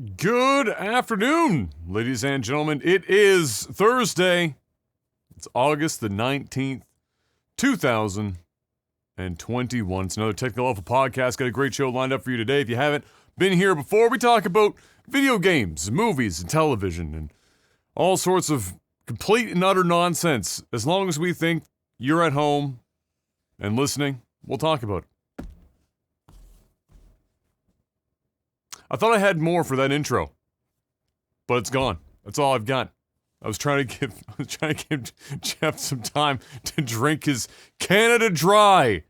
Good afternoon, ladies and gentlemen. It is Thursday. It's August the 19th, 2021. It's another Technical Alpha podcast. Got a great show lined up for you today. If you haven't been here before, we talk about video games, movies, and television, and all sorts of complete and utter nonsense. As long as we think you're at home and listening, we'll talk about it. I thought I had more for that intro, but it's gone. That's all I've got. I was trying to give Jeff some time to drink his Canada Dry.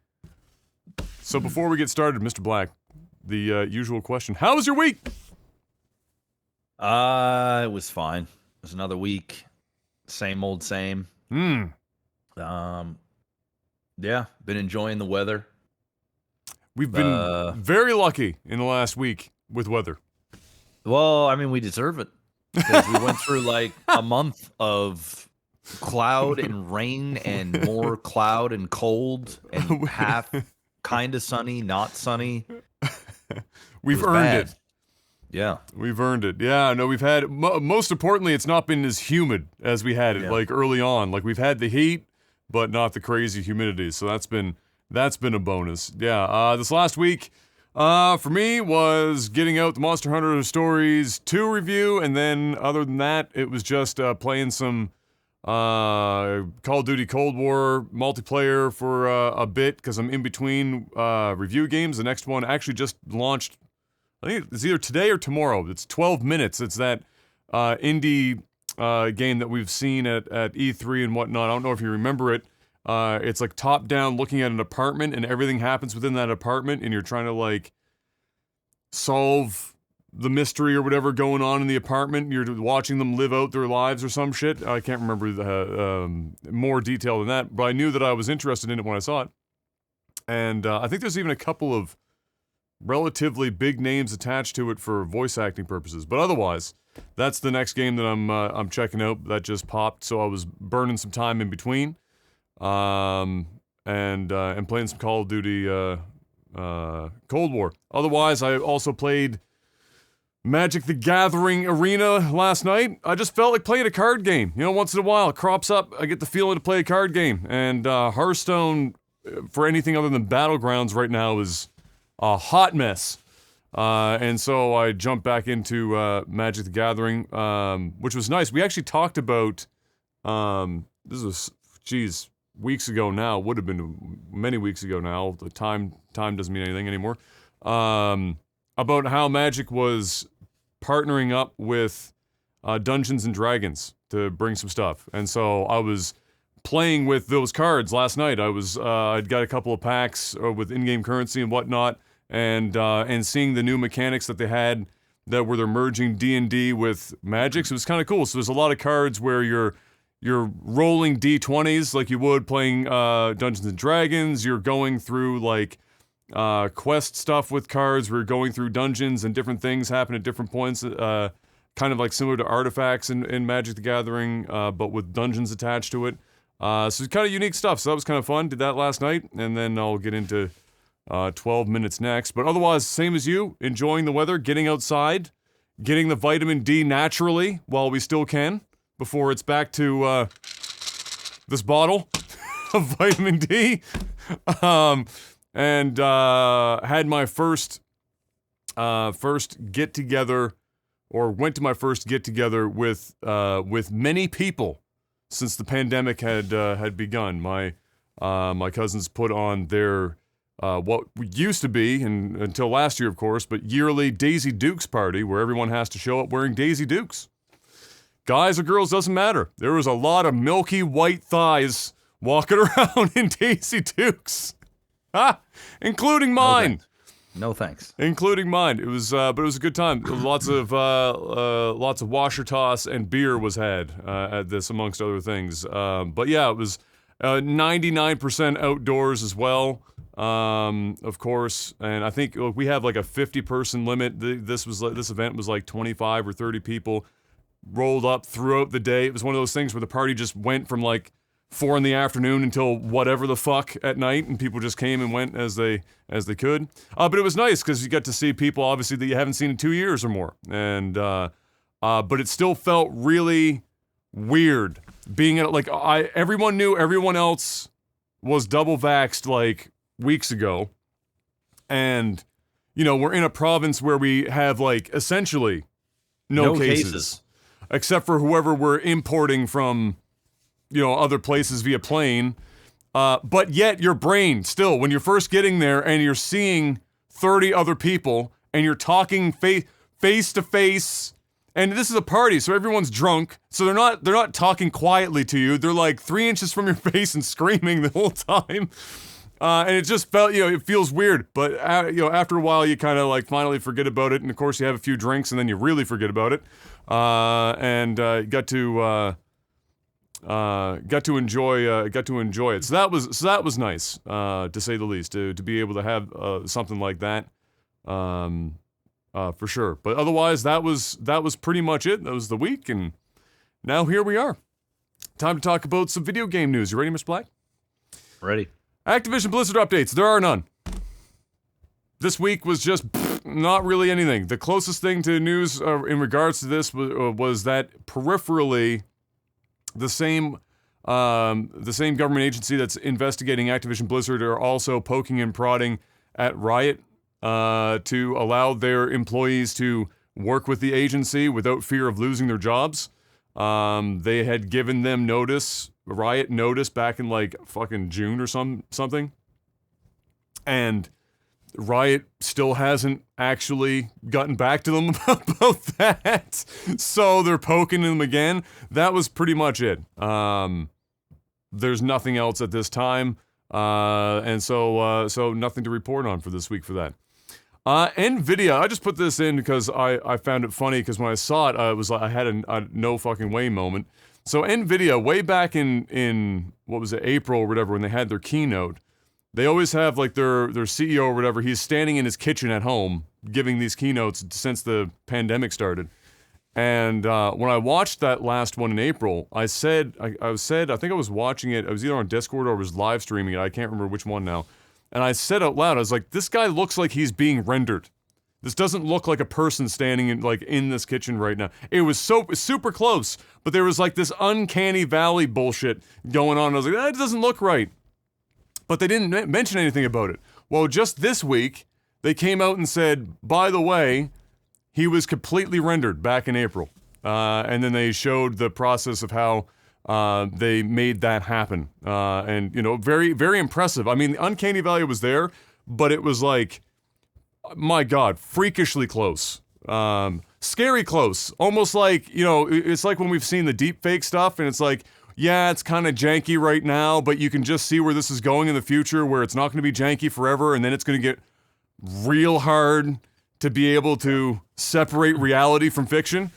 So before we get started, Mr. Black, the usual question: how was your week? It was fine. It was another week, same old same. Yeah, been enjoying the weather. We've been very lucky in the last week with weather. Well, I mean, we deserve it because we went through like a month of cloud and rain and more cloud and cold and half kind of sunny, not sunny. We've earned it. Yeah. We've earned it. Yeah, no, we've had, most importantly, it's not been as humid as we had it, like early on. Like we've had the heat, but not the crazy humidity. So that's been a bonus. Yeah, this last week, for me, was getting out the Monster Hunter Stories 2 review, and then other than that, it was just playing some Call of Duty Cold War multiplayer for a bit, because I'm in between review games. The next one actually just launched, I think it's either today or tomorrow. It's 12 minutes. It's that indie game that we've seen at E3 and whatnot. I don't know if you remember it. It's like top down looking at an apartment and everything happens within that apartment and you're trying to like solve the mystery or whatever going on in the apartment. You're watching them live out their lives or some shit. I can't remember the, more detail than that, but I knew that I was interested in it when I saw it. And I think there's even a couple of relatively big names attached to it for voice acting purposes. But otherwise, that's the next game that I'm checking out that just popped. So I was burning some time in between. And playing some Call of Duty, Cold War. Otherwise, I also played Magic the Gathering Arena last night. I just felt like playing a card game. You know, once in a while, it crops up, I get the feeling to play a card game. And, Hearthstone, for anything other than Battlegrounds right now, is a hot mess. And so I jumped back into, Magic the Gathering, which was nice. We actually talked about, this was, weeks ago now, would have been many weeks ago now, the time doesn't mean anything anymore, about how Magic was partnering up with Dungeons and Dragons to bring some stuff. And so I was playing with those cards last night. I'd got a couple of packs with in-game currency and whatnot, and seeing the new mechanics that they had that were they're merging D&D with Magic, so it was kind of cool. So there's a lot of cards where you're rolling D20s like you would playing Dungeons and Dragons. You're going through like quest stuff with cards. We're going through dungeons and different things happen at different points. Kind of like similar to artifacts in Magic the Gathering, but with dungeons attached to it. So it's kind of unique stuff. So that was kind of fun. Did that last night, and then I'll get into 12 minutes next. But otherwise, same as you, enjoying the weather, getting outside, getting the vitamin D naturally while we still can, before it's back to this bottle of vitamin D. And had my first get-together, or went to my first get-together with many people since the pandemic had begun. My cousins put on their what used to be, and until last year of course, but yearly Daisy Dukes party where everyone has to show up wearing Daisy Dukes. Guys or girls, doesn't matter. There was a lot of milky white thighs walking around in Daisy Dukes. Including mine. No thanks. Including mine. It was, but it was a good time. Lots of washer toss and beer was had at this, amongst other things. But yeah, it was 99% outdoors as well. Of course, and I think we have like a 50-person limit. This event was like 25 or 30 people rolled up throughout the day. It was one of those things where the party just went from like 4 in the afternoon until whatever the fuck at night, and people just came and went as they could. But it was nice because you got to see people obviously that you haven't seen in 2 years or more, and but it still felt really weird being at like everyone knew everyone else was double vaxxed like weeks ago, and you know we're in a province where we have like essentially no cases except for whoever we're importing from, you know, other places via plane, but yet your brain still, when you're first getting there and you're seeing 30 other people and you're talking face to face, and this is a party, so everyone's drunk, so they're not talking quietly to you, they're like 3 inches from your face and screaming the whole time, and it just felt, you know, it feels weird, but you know, after a while you kind of like finally forget about it, and of course you have a few drinks and then you really forget about it, and got to enjoy it. So that was nice, to say the least, to be able to have something like that, for sure. But otherwise, that was pretty much it. That was the week, and now here we are. Time to talk about some video game news. You ready, Mr. Black? Ready. Activision Blizzard updates. There are none. This week was just not really anything. The closest thing to news in regards to this was that peripherally, the same government agency that's investigating Activision Blizzard are also poking and prodding at Riot to allow their employees to work with the agency without fear of losing their jobs. They had given them Riot notice back in like fucking June or something. And Riot still hasn't actually gotten back to them about that, so they're poking them again. That was pretty much it. There's nothing else at this time, and so nothing to report on for this week for that. NVIDIA, I just put this in because I found it funny, because when I saw it, I was like, I had a no fucking way moment. So NVIDIA, way back in what was it, April or whatever, when they had their keynote, they always have like their CEO or whatever, he's standing in his kitchen at home giving these keynotes since the pandemic started. And when I watched that last one in April, I think I was watching it, I was either on Discord or I was live streaming it, I can't remember which one now. And I said out loud, I was like, this guy looks like he's being rendered. This doesn't look like a person standing in this kitchen right now. It was super close, but there was like this uncanny valley bullshit going on. I was like, that doesn't look right. But they didn't mention anything about it. Well, just this week, they came out and said, by the way, he was completely rendered back in April. And then they showed the process of how they made that happen. And, you know, very, very impressive. I mean, the uncanny valley was there, but it was like, my God, freakishly close. Scary close. Almost like, you know, it's like when we've seen the deep fake stuff, and it's like, yeah, it's kind of janky right now, but you can just see where this is going in the future, where it's not going to be janky forever, and then it's going to get real hard to be able to separate reality from fiction.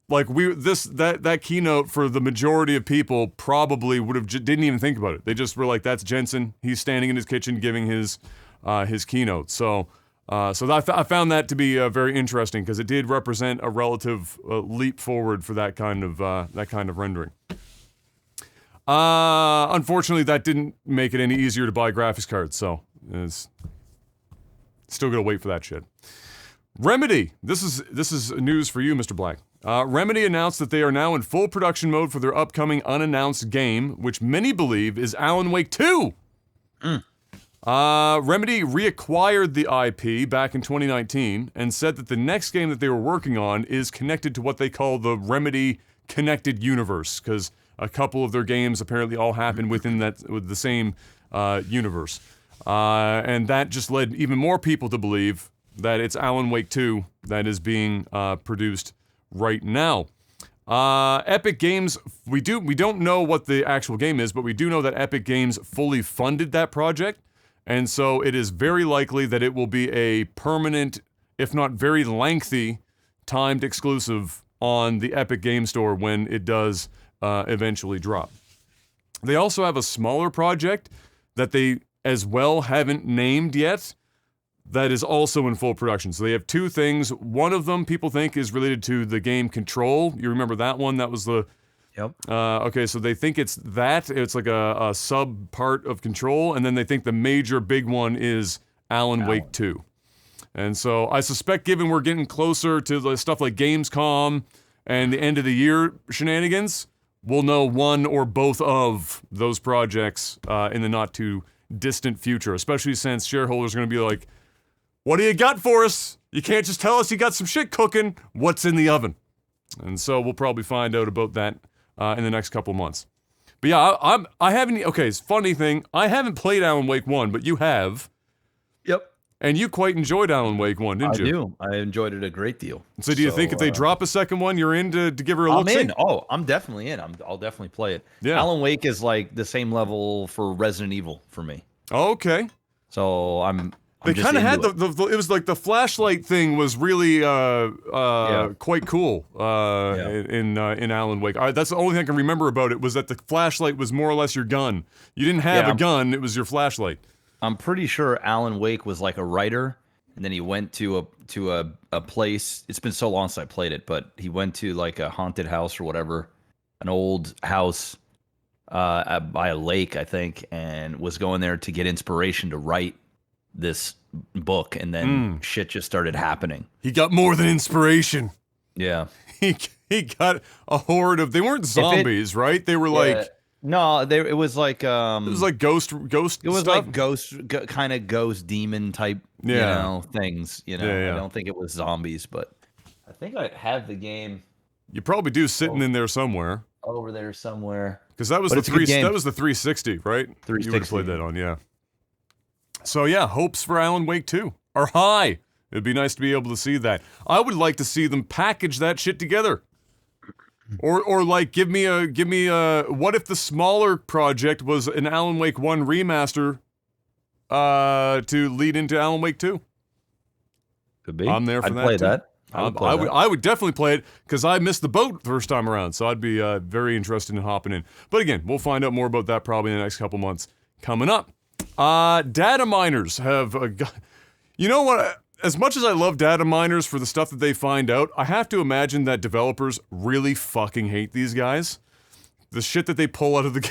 Like that keynote for the majority of people probably would have didn't even think about it. They just were like, "That's Jensen. He's standing in his kitchen giving his keynote." So I found that to be very interesting, because it did represent a relative leap forward for that kind of rendering. Unfortunately, that didn't make it any easier to buy graphics cards, so it's still gonna wait for that shit. Remedy, this is news for you, Mr. Black. Remedy announced that they are now in full production mode for their upcoming unannounced game, which many believe is Alan Wake 2. Remedy reacquired the IP back in 2019 and said that the next game that they were working on is connected to what they call the Remedy Connected Universe, because a couple of their games apparently all happen with the same universe. And that just led even more people to believe that it's Alan Wake 2 that is being produced right now. Epic Games, we don't know what the actual game is, but we do know that Epic Games fully funded that project, and so it is very likely that it will be a permanent, if not very lengthy, timed exclusive on the Epic Game Store when it does eventually drop. They also have a smaller project that they as well haven't named yet that is also in full production. So they have two things. One of them people think is related to the game Control. You remember that one? That was the Yep. Okay, so they think it's that. It's like a sub part of Control, and then they think the major big one is Alan Wake 2. And so I suspect, given we're getting closer to the stuff like Gamescom and the end of the year shenanigans, we'll know one or both of those projects in the not too distant future, especially since shareholders are going to be like, what do you got for us? You can't just tell us you got some shit cooking. What's in the oven? And so we'll probably find out about that in the next couple months. But yeah, I haven't, okay, it's a funny thing, I haven't played Alan Wake 1, but you have. Yep. And you quite enjoyed Alan Wake 1, didn't you? I do. I enjoyed it a great deal. So do you think if they drop a second one, you're in to give her a look? I'm in. Oh, I'm definitely in. I'll definitely play it. Yeah. Alan Wake is like the same level for Resident Evil for me. Okay. So I'm they kind of had it was like the flashlight thing was really quite cool in Alan Wake. That's the only thing I can remember about it was that the flashlight was more or less your gun. You didn't have a gun, it was your flashlight. I'm pretty sure Alan Wake was like a writer, and then he went to a place. It's been so long since I played it, but he went to like a haunted house or whatever, an old house by a lake, I think, and was going there to get inspiration to write this book, and then shit just started happening. He got more than inspiration. Yeah. He got a horde of, they weren't zombies, right? They were like, no, it was like it was like ghost it was stuff? like kind of ghost demon type things, I don't think it was zombies, but I think I have the game. You probably do sitting in there somewhere. Over there somewhere. Because that was the 360, right? 360. You would have played that on, yeah. So yeah, hopes for Alan Wake 2 are high. It'd be nice to be able to see that. I would like to see them package that shit together. Or like give me a what if the smaller project was an Alan Wake 1 remaster to lead into Alan Wake 2? Could be. I'm there for I'd that. Play too. that. I would definitely play it because I missed the boat the first time around, so I'd be very interested in hopping in. But again, we'll find out more about that probably in the next couple months coming up. Data miners have, you know what? As much as I love data miners for the stuff that they find out, I have to imagine that developers really fucking hate these guys. The shit that they pull out of the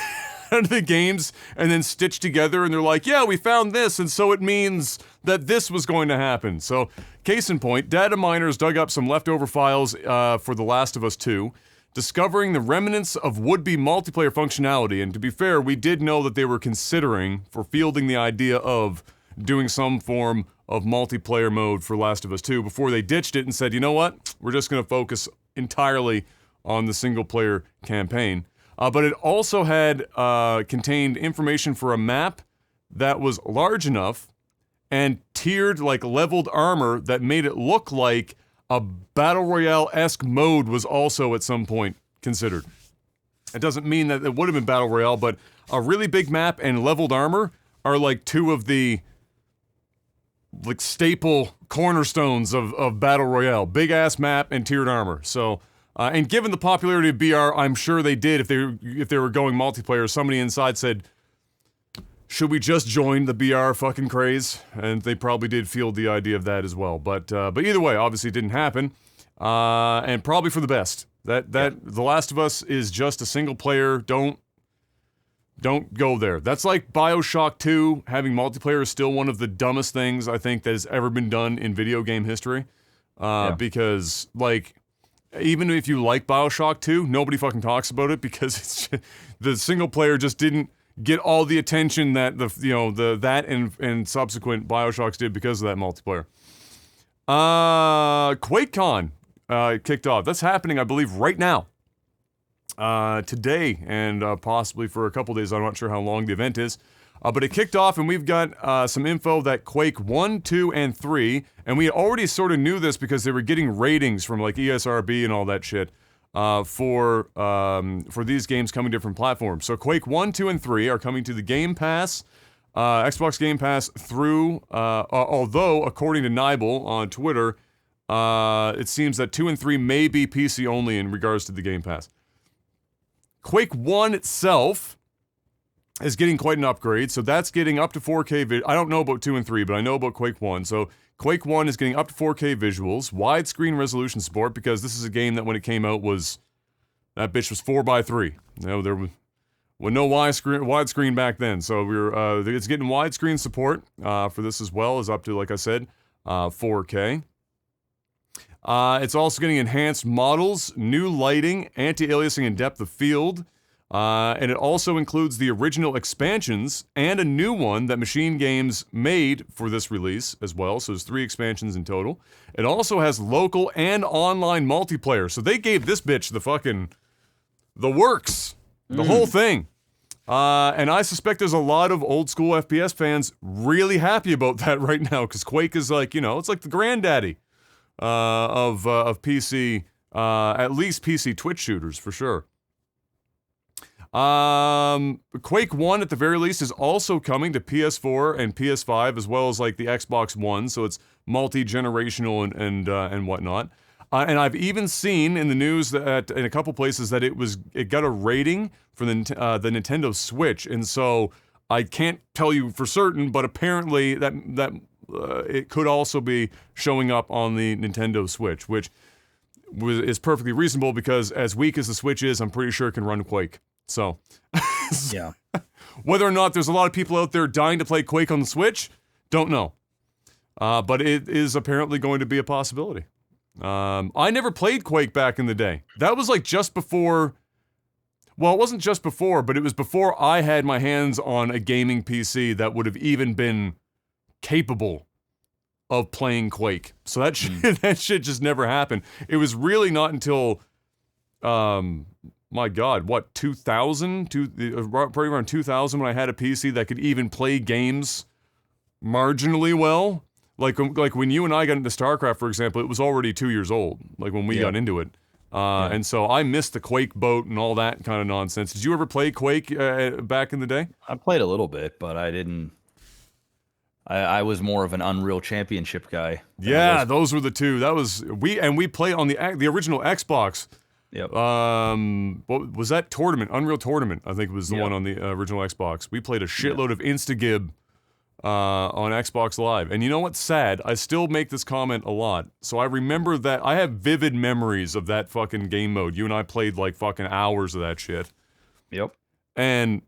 out of the games and then stitch together, and they're like, yeah, we found this, and so it means that this was going to happen. So, case in point, data miners dug up some leftover files for The Last of Us 2, discovering the remnants of would-be multiplayer functionality, and to be fair, we did know that they were considering for fielding the idea of doing some form of multiplayer mode for Last of Us 2 before they ditched it and said, you know what, we're just going to focus entirely on the single-player campaign. But it also had contained information for a map that was large enough and tiered, like leveled armor that made it look like a Battle Royale-esque mode was also at some point considered. It doesn't mean that it would have been Battle Royale, but a really big map and leveled armor are like two of the like staple cornerstones of Battle Royale. Big-ass map and tiered armor. So... and given the popularity of BR, I'm sure they did. If they were going multiplayer, somebody inside said, "Should we just join the BR fucking craze?" And they probably did field the idea of that as well. But either way, obviously, it didn't happen, and probably for the best. That The Last of Us is just a single player. Don't go there. That's like BioShock 2 having multiplayer is still one of the dumbest things I think that has ever been done in video game history, because like. Even if you like BioShock 2, nobody fucking talks about it because it's just, the single player just didn't get all the attention that that and subsequent BioShocks did because of that multiplayer. QuakeCon kicked off. That's happening, I believe, right now. Today and possibly for a couple days. I'm not sure how long the event is. But it kicked off, and we've got some info that Quake 1, 2, and 3, and we already sort of knew this because they were getting ratings from like ESRB and all that shit for these games coming to different platforms. So Quake 1, 2, and 3 are coming to the Game Pass, Xbox Game Pass through, although according to Nibel on Twitter, it seems that 2 and 3 may be PC only in regards to the Game Pass. Quake 1 itself is getting quite an upgrade, so that's getting up to 4K I don't know about 2 and 3, but I know about Quake 1. So Quake 1 is getting up to 4K visuals, widescreen resolution support, because this is a game that when it came out was That bitch was 4:3. There was no widescreen back then, so it's getting widescreen support for this as well, is up to, like I said, 4K. It's also getting enhanced models, new lighting, anti-aliasing, and depth of field. And it also includes the original expansions and a new one that Machine Games made for this release as well. So there's 3 expansions in total. It also has local and online multiplayer. So they gave this bitch the works, the whole thing. And I suspect there's a lot of old school FPS fans really happy about that right now, because Quake is like, it's like the granddaddy of PC, at least PC Twitch shooters for sure. Quake One, at the very least, is also coming to PS4 and PS5, as well as like the Xbox One, so it's multi-generational and whatnot. And I've even seen in the news that in a couple places that it got a rating for the Nintendo Switch, and so I can't tell you for certain, but apparently that it could also be showing up on the Nintendo Switch, which is perfectly reasonable because as weak as the Switch is, I'm pretty sure it can run Quake. So, yeah. Whether or not there's a lot of people out there dying to play Quake on the Switch, don't know. But it is apparently going to be a possibility. I never played Quake back in the day. That was like just before. Well, it wasn't just before, but it was before I had my hands on a gaming PC that would have even been capable of playing Quake. So that shit just never happened. It was really not until, my God, what, 2000? Probably around 2000 when I had a PC that could even play games marginally well. Like when you and I got into StarCraft, for example, it was already 2 years old, like when we got into it. And so I missed the Quake boat and all that kind of nonsense. Did you ever play Quake back in the day? I played a little bit, but I didn't. I was more of an Unreal Championship guy. Yeah, those were the two. That was we played on the original Xbox. Yep. What was that tournament? Unreal Tournament, I think was the one on the original Xbox. We played a shitload of Instagib on Xbox Live. And you know what's sad? I still make this comment a lot. So I remember that. I have vivid memories of that fucking game mode. You and I played like fucking hours of that shit. Yep. And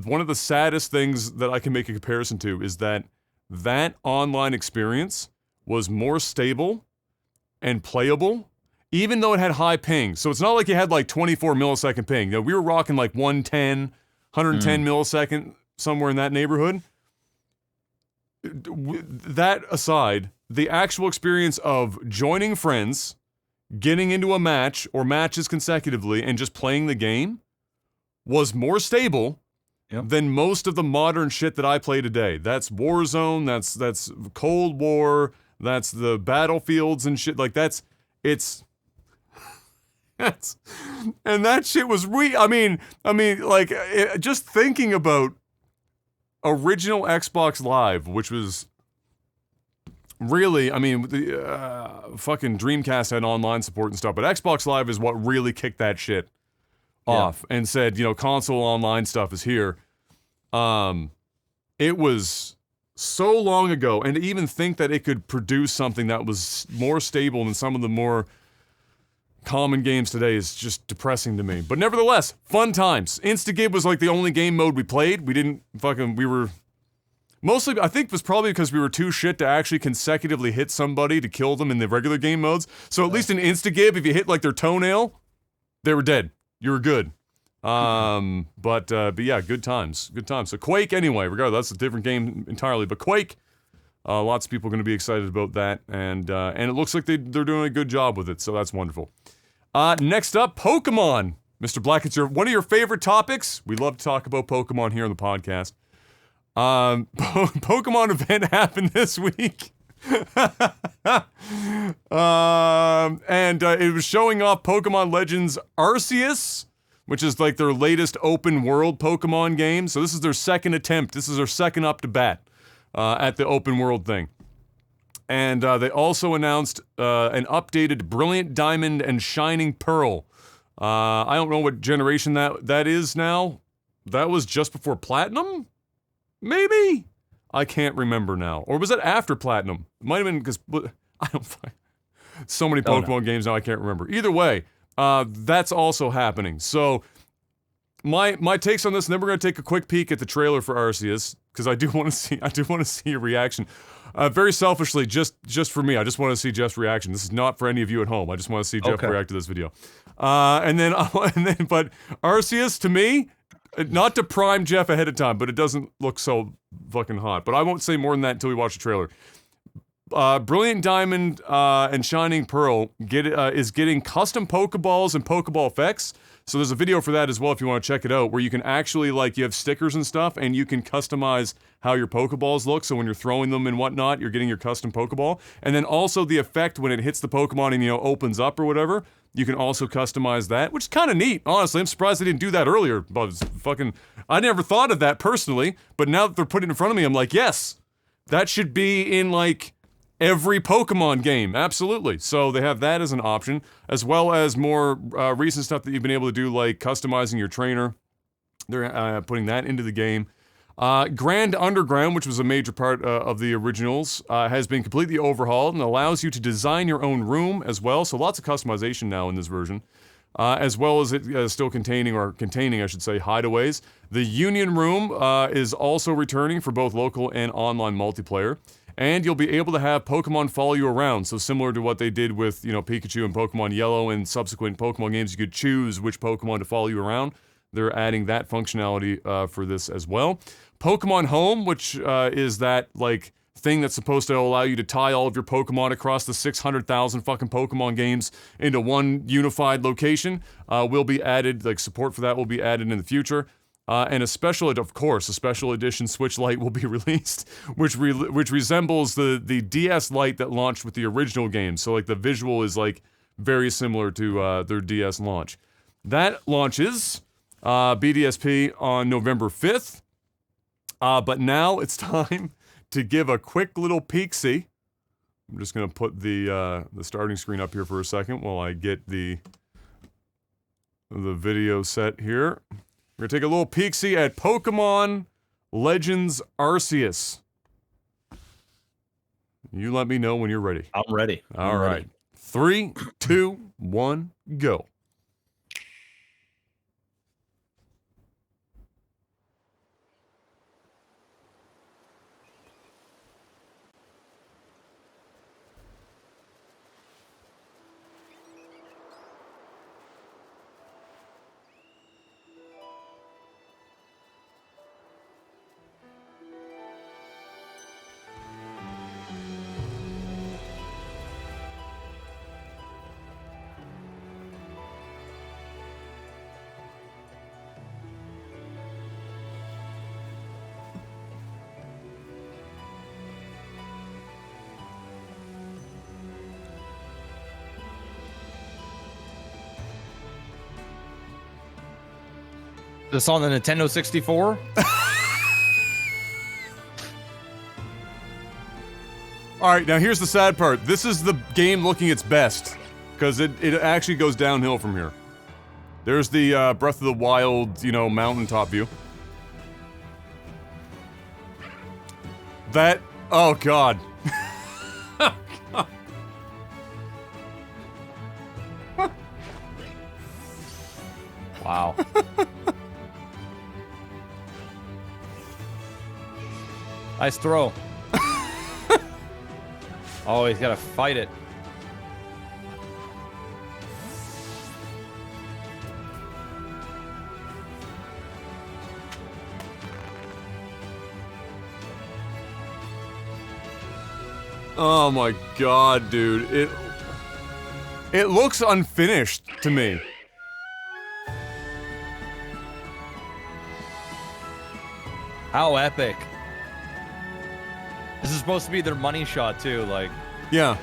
one of the saddest things that I can make a comparison to is that online experience was more stable and playable, even though it had high ping. So it's not like you had like 24 millisecond ping. We were rocking like 110 millisecond, somewhere in that neighborhood. That aside, the actual experience of joining friends, getting into a match or matches consecutively, and just playing the game was more stable than most of the modern shit that I play today. That's Warzone, that's Cold War, that's the Battlefields and shit. Like and that shit was just thinking about original Xbox Live, which was really, the fucking Dreamcast had online support and stuff, but Xbox Live is what really kicked that shit off and said, console online stuff is here. It was so long ago, and to even think that it could produce something that was more stable than some of the more common games today is just depressing to me. But nevertheless, fun times. Instagib was like the only game mode we played. We were mostly, I think it was probably because we were too shit to actually consecutively hit somebody to kill them in the regular game modes. So at least in Instagib, if you hit like their toenail, they were dead. You were good. But yeah, good times. So Quake, anyway, regardless, that's a different game entirely. But Quake, lots of people are going to be excited about that, and it looks like they're doing a good job with it, so that's wonderful. Next up, Pokemon. Mr. Black, it's one of your favorite topics. We love to talk about Pokemon here on the podcast. Pokemon event happened this week. And it was showing off Pokemon Legends Arceus, which is like their latest open world Pokemon game. So this is their second attempt. This is their second up to bat at the open world thing. And they also announced an updated Brilliant Diamond and Shining Pearl. I don't know what generation that is now. That was just before Platinum? Maybe? I can't remember now. Or was that after Platinum? It might have been because I don't find so many Pokemon games now I can't remember. Either way, that's also happening. So my takes on this, and then we're gonna take a quick peek at the trailer for Arceus, because I do want to see your reaction. Very selfishly, just for me, I just want to see Jeff's reaction. This is not for any of you at home. I just want to see Jeff react to this video. But Arceus, to me, not to prime Jeff ahead of time, but it doesn't look so fucking hot. But I won't say more than that until we watch the trailer. Brilliant Diamond and Shining Pearl is getting custom Pokeballs and Pokeball effects. So there's a video for that as well if you want to check it out, where you can actually, like, you have stickers and stuff, and you can customize how your Pokeballs look, so when you're throwing them and whatnot, you're getting your custom Pokeball. And then also the effect when it hits the Pokemon and, you know, opens up or whatever, you can also customize that, which is kind of neat, honestly. I'm surprised they didn't do that earlier, but it's fucking... I never thought of that personally, but now that they're putting it in front of me, I'm like, yes! That should be in, like, every Pokemon game, absolutely. So they have that as an option, as well as more recent stuff that you've been able to do, like customizing your trainer. They're putting that into the game. Grand Underground, which was a major part of the originals, has been completely overhauled and allows you to design your own room as well. So lots of customization now in this version. As well as it still containing, I should say, hideaways. The Union Room is also returning for both local and online multiplayer. And you'll be able to have Pokemon follow you around, so similar to what they did with, you know, Pikachu and Pokemon Yellow and subsequent Pokemon games, you could choose which Pokemon to follow you around. They're adding that functionality for this as well. Pokemon Home, which is that, like, thing that's supposed to allow you to tie all of your Pokemon across the 600,000 fucking Pokemon games into one unified location, will be added, like, support for that will be added in the future. And a special edition Switch Lite will be released, which resembles the DS Lite that launched with the original game. So, like, the visual is, like, very similar to their DS launch. That launches BDSP on November 5th. But now it's time to give a quick little peek-see. I'm just gonna put the starting screen up here for a second while I get the video set here. We're gonna take a little peek-see at Pokemon Legends Arceus. You let me know when you're ready. I'm ready. All right. 3, 2, 1, go. This on the Nintendo 64? Alright, now here's the sad part. This is the game looking its best, because it actually goes downhill from here. There's the Breath of the Wild, you know, mountaintop view. That... oh god. Wow. Nice throw. Oh, he's gotta fight it. Oh my god, dude. It looks unfinished to me. How epic. This is supposed to be their money shot too, like. Yeah.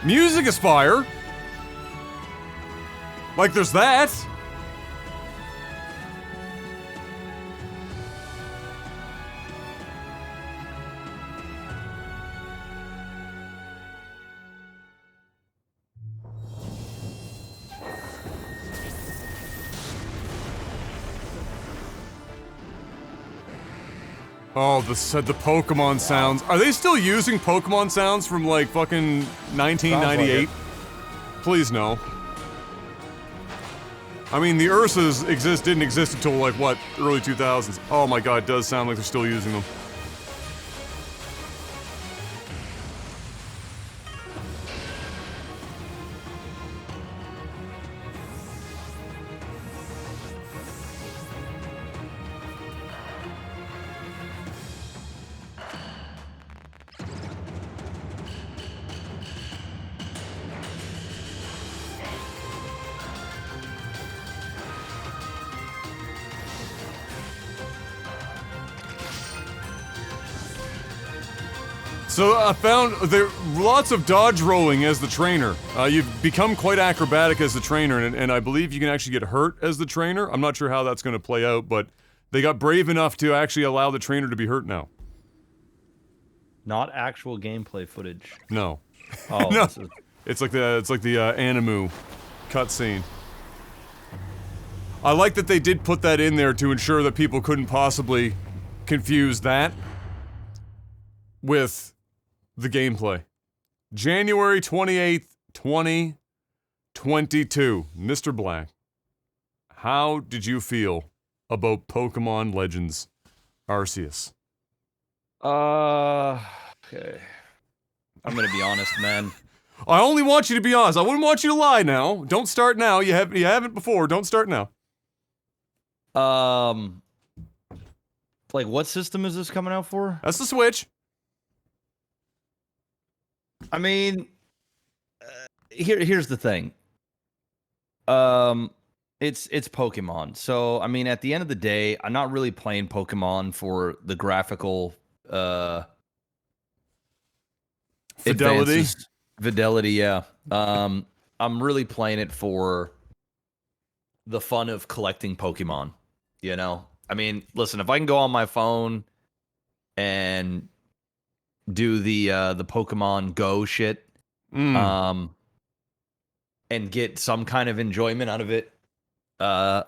Music is fire. Like, there's that. Oh, the Pokemon sounds. Are they still using Pokemon sounds from like fucking 1998? Like Please no. I mean, the Ursas didn't exist until like what, early 2000s. Oh my god, it does sound like they're still using them. So I found there lots of dodge rolling as the trainer. You've become quite acrobatic as the trainer, and I believe you can actually get hurt as the trainer. I'm not sure how that's going to play out, but they got brave enough to actually allow the trainer to be hurt now. Not actual gameplay footage. No. Oh, no. This is... It's like the Animu cutscene. I like that they did put that in there to ensure that people couldn't possibly confuse that with the gameplay. January 28th, 2022. Mr. Black, how did you feel about Pokemon Legends Arceus? Okay. I'm gonna be honest, man. I only want you to be honest. I wouldn't want you to lie now. Don't start now. You haven't before. Don't start now. Like, what system is this coming out for? That's the Switch. I mean, here's the thing. It's Pokemon. So, I mean, at the end of the day, I'm not really playing Pokemon for the graphical Fidelity. Fidelity, yeah. I'm really playing it for the fun of collecting Pokemon, you know? I mean, listen, if I can go on my phone and do the Pokemon Go shit, and get some kind of enjoyment out of it, I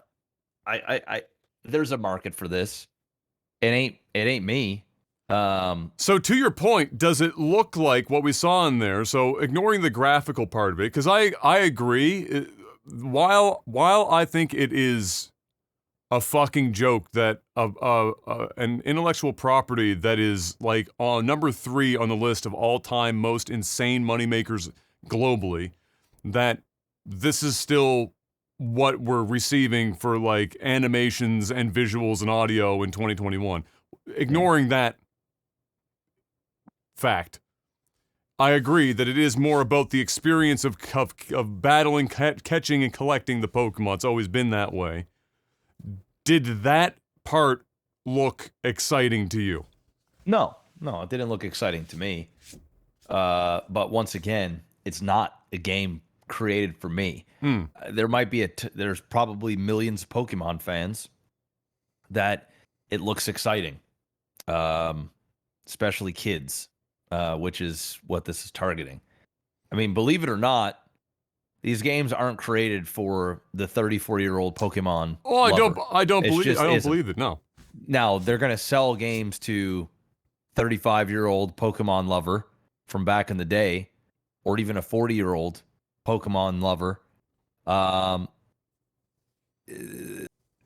there's a market for this. It ain't me. So to your point, does it look like what we saw in there? So ignoring the graphical part of it, because I agree. While I think it is a fucking joke that an intellectual property that is like on number 3 on the list of all-time most insane moneymakers globally, that this is still what we're receiving for like animations and visuals and audio in 2021. Ignoring that fact, I agree that it is more about the experience of battling, catching, and collecting the Pokemon. It's always been that way. Did that part look exciting to you? No, it didn't look exciting to me. But once again, it's not a game created for me. There might be there's probably millions of Pokemon fans that it looks exciting, especially kids, which is what this is targeting. I mean, believe it or not, these games aren't created for the 34-year-old Pokemon. Oh, lover. I don't believe it. No. Now they're gonna sell games to 35-year-old Pokemon lover from back in the day, or even a 40-year-old Pokemon lover.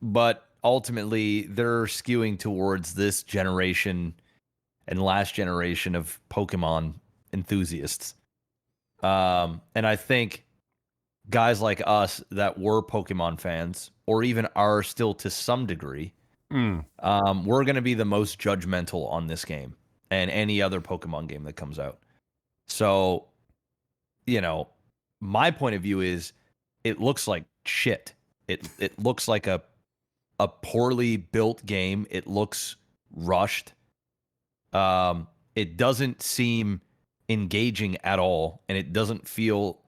But ultimately, they're skewing towards this generation and last generation of Pokemon enthusiasts. And I think guys like us that were Pokemon fans, or even are still to some degree, we're going to be the most judgmental on this game and any other Pokemon game that comes out. So, you know, my point of view is it looks like shit. It looks like a poorly built game. It looks rushed. It doesn't seem engaging at all, and it doesn't feel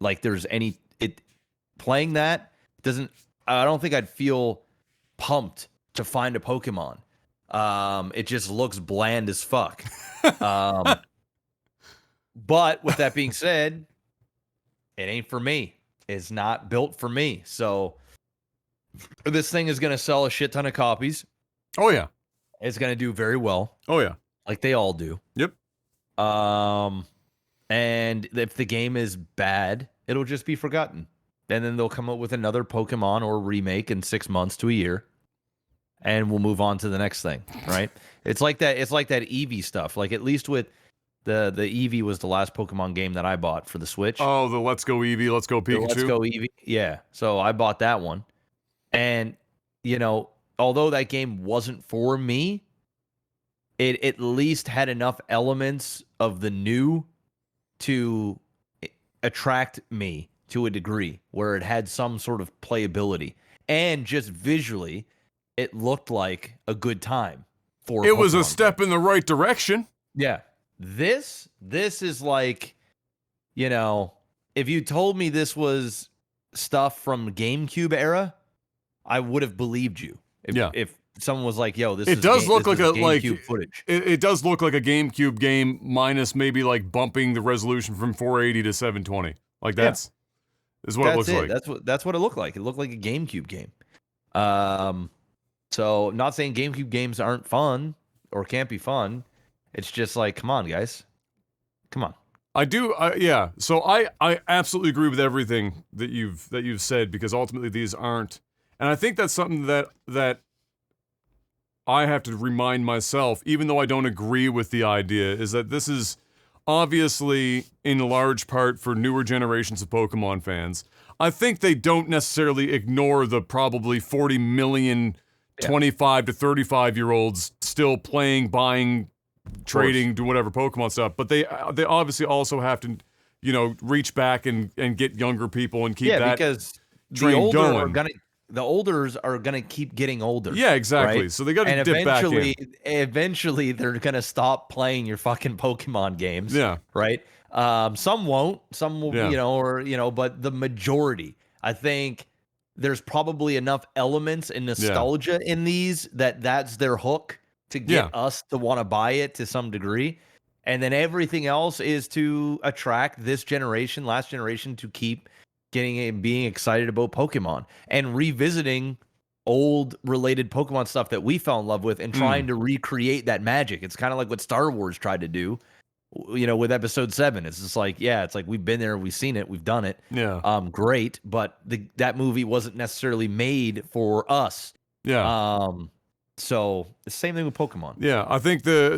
like there's any playing that doesn't. I don't think I'd feel pumped to find a Pokemon. It just looks bland as fuck. But with that being said, it ain't for me. It's not built for me. So this thing is going to sell a shit ton of copies. Oh yeah. It's gonna do very well, Oh yeah. like they all do. Yep. And if the game is bad, it'll just be forgotten. And then they'll come up with another Pokemon or remake in 6 months to a year, and we'll move on to the next thing, right? It's like that. It's like that Eevee stuff. Like at least with the Eevee was the last Pokemon game that I bought for the Switch. Oh, the Let's Go Eevee, Let's Go Pikachu. Let's Go Eevee. Yeah. So I bought that one. And, you know, although that game wasn't for me, it at least had enough elements of the new to attract me to a degree where it had some sort of playability. And just visually, it looked like a good time for It was a Pokemon step in the right direction. Yeah. This is like, you know, if you told me this was stuff from GameCube era, I would have believed you. If someone was like, "Yo, this it does look like a GameCube footage." It does look like a GameCube game minus maybe like bumping the resolution from 480 to 720. Like is what it looks like. That's what it looked like. It looked like a GameCube game. So I'm not saying GameCube games aren't fun or can't be fun. It's just like, come on, guys. Come on. I do, yeah. So I absolutely agree with everything that you've said, because ultimately these aren't, and I think that's something that I have to remind myself, even though I don't agree with the idea, is that this is obviously in large part for newer generations of Pokemon fans. I think they don't necessarily ignore the probably 40 million 25 to 35-year-olds still playing, buying, trading, do whatever Pokemon stuff, but they obviously also have to, you know, reach back and get younger people and keep that because train going. The olders are gonna keep getting older. Yeah, exactly. Right? So they got to dip back in. Eventually, they're gonna stop playing your fucking Pokemon games. Yeah. Right. Some won't. Some will. Yeah. But the majority, I think, there's probably enough elements and nostalgia in these that's their hook to get us to want to buy it to some degree. And then everything else is to attract this generation, last generation, to keep getting and being excited about Pokemon and revisiting old related Pokemon stuff that we fell in love with and trying to recreate that magic. It's kind of like what Star Wars tried to do, you know, with Episode 7. It's just like, it's like we've been there, we've seen it, we've done it. Yeah. Great, but that movie wasn't necessarily made for us. Yeah. So the same thing with Pokemon. Yeah, I think the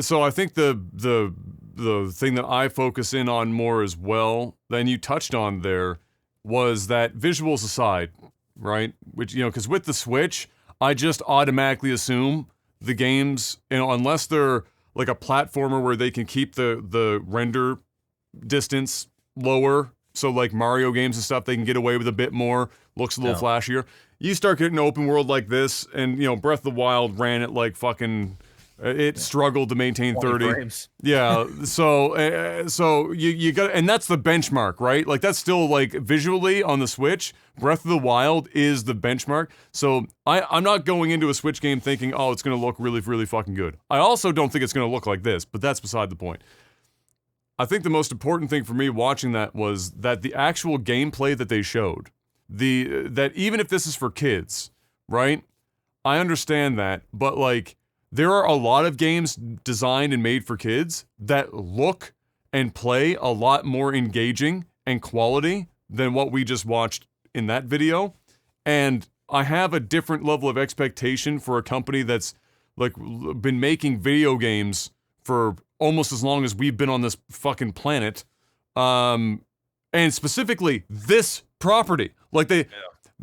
thing that I focus in on more as well than you touched on there was that visuals aside, right? Which, you know, because with the Switch, I just automatically assume the games, you know, unless they're like a platformer where they can keep the render distance lower, so like Mario games and stuff, they can get away with a bit more, looks a little flashier. You start getting an open world like this, and, you know, Breath of the Wild ran at like fucking, it struggled to maintain 30 frames. Yeah, so you got, and that's the benchmark, right? Like that's still like visually on the Switch, Breath of the Wild is the benchmark. So I'm not going into a Switch game thinking, oh, it's gonna look really, really fucking good. I also don't think it's gonna look like this, but that's beside the point. I think the most important thing for me watching that was that the actual gameplay that they showed, that even if this is for kids, right? I understand that, but like, there are a lot of games designed and made for kids that look and play a lot more engaging and quality than what we just watched in that video. And I have a different level of expectation for a company that's like been making video games for almost as long as we've been on this fucking planet. And specifically this property. Like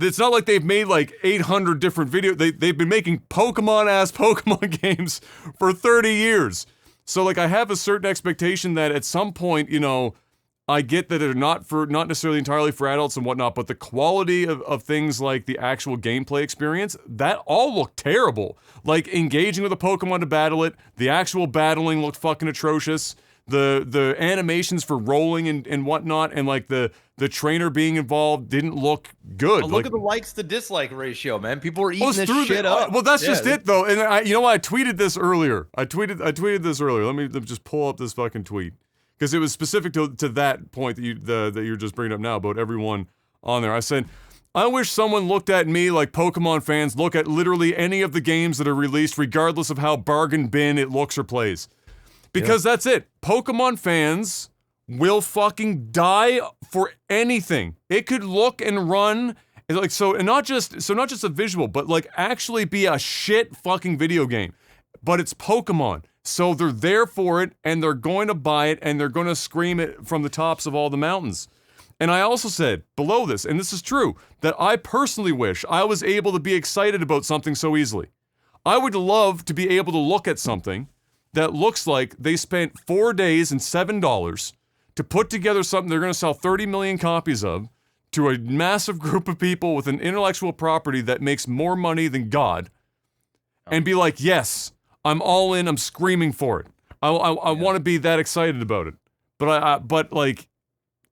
it's not like they've made like 800 different videos. They've been making Pokemon games for 30 years. So like I have a certain expectation that at some point, you know, I get that they're not necessarily entirely for adults and whatnot, but the quality of things like the actual gameplay experience, that all looked terrible. Like engaging with a Pokemon to battle it, the actual battling looked fucking atrocious. The animations for rolling and whatnot, and like the trainer being involved didn't look good. Well, look at the likes to dislike ratio, man. People are eating this shit up. Well, that's just it though. And you know what? I tweeted this earlier. I tweeted this earlier. Let me just pull up this fucking tweet because it was specific to that point that you're just bringing up now about everyone on there. I said, I wish someone looked at me like Pokemon fans look at literally any of the games that are released, regardless of how bargain bin it looks or plays. Because that's it. Pokemon fans will fucking die for anything. It could look and run like and not just a visual, but like actually be a shit fucking video game. But it's Pokemon. So they're there for it, and they're going to buy it, and they're going to scream it from the tops of all the mountains. And I also said below this, and this is true, that I personally wish I was able to be excited about something so easily. I would love to be able to look at something that looks like they spent 4 days and $7 to put together something they're going to sell 30 million copies of to a massive group of people with an intellectual property that makes more money than God, and be like, yes, I'm all in, I'm screaming for it. I want to be that excited about it. But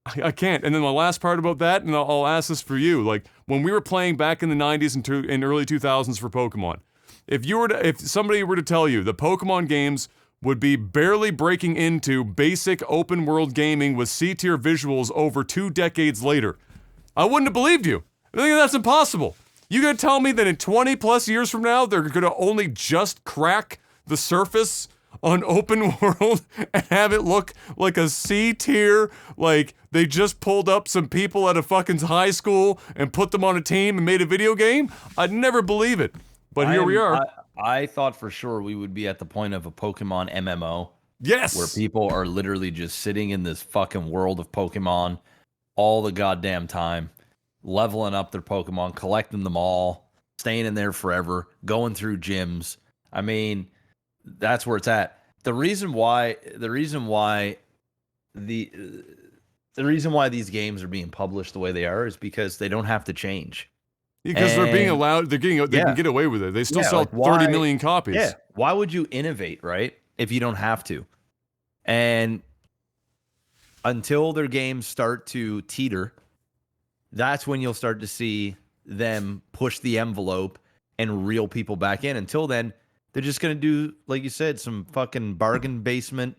I can't. And then the last part about that, and I'll ask this for you, like, when we were playing back in the 90s and early 2000s for Pokemon, if somebody were to tell you the Pokemon games would be barely breaking into basic open world gaming with C-tier visuals over 2 decades later, I wouldn't have believed you. I think that's impossible. You gonna tell me that in 20 plus years from now, they're gonna only just crack the surface on open world and have it look like a C-tier, like they just pulled up some people at a fucking high school and put them on a team and made a video game? I'd never believe it. But here we are. I thought for sure we would be at the point of a Pokemon MMO. Yes. Where people are literally just sitting in this fucking world of Pokemon all the goddamn time, leveling up their Pokemon, collecting them all, staying in there forever, going through gyms. I mean, that's where it's at. The reason why these games are being published the way they are is because they don't have to change. Because they're being allowed, they can get away with it. They still sell 30 million copies. Yeah. Why would you innovate, right? If you don't have to. And until their games start to teeter, that's when you'll start to see them push the envelope and reel people back in. Until then, they're just going to do, like you said, some fucking bargain basement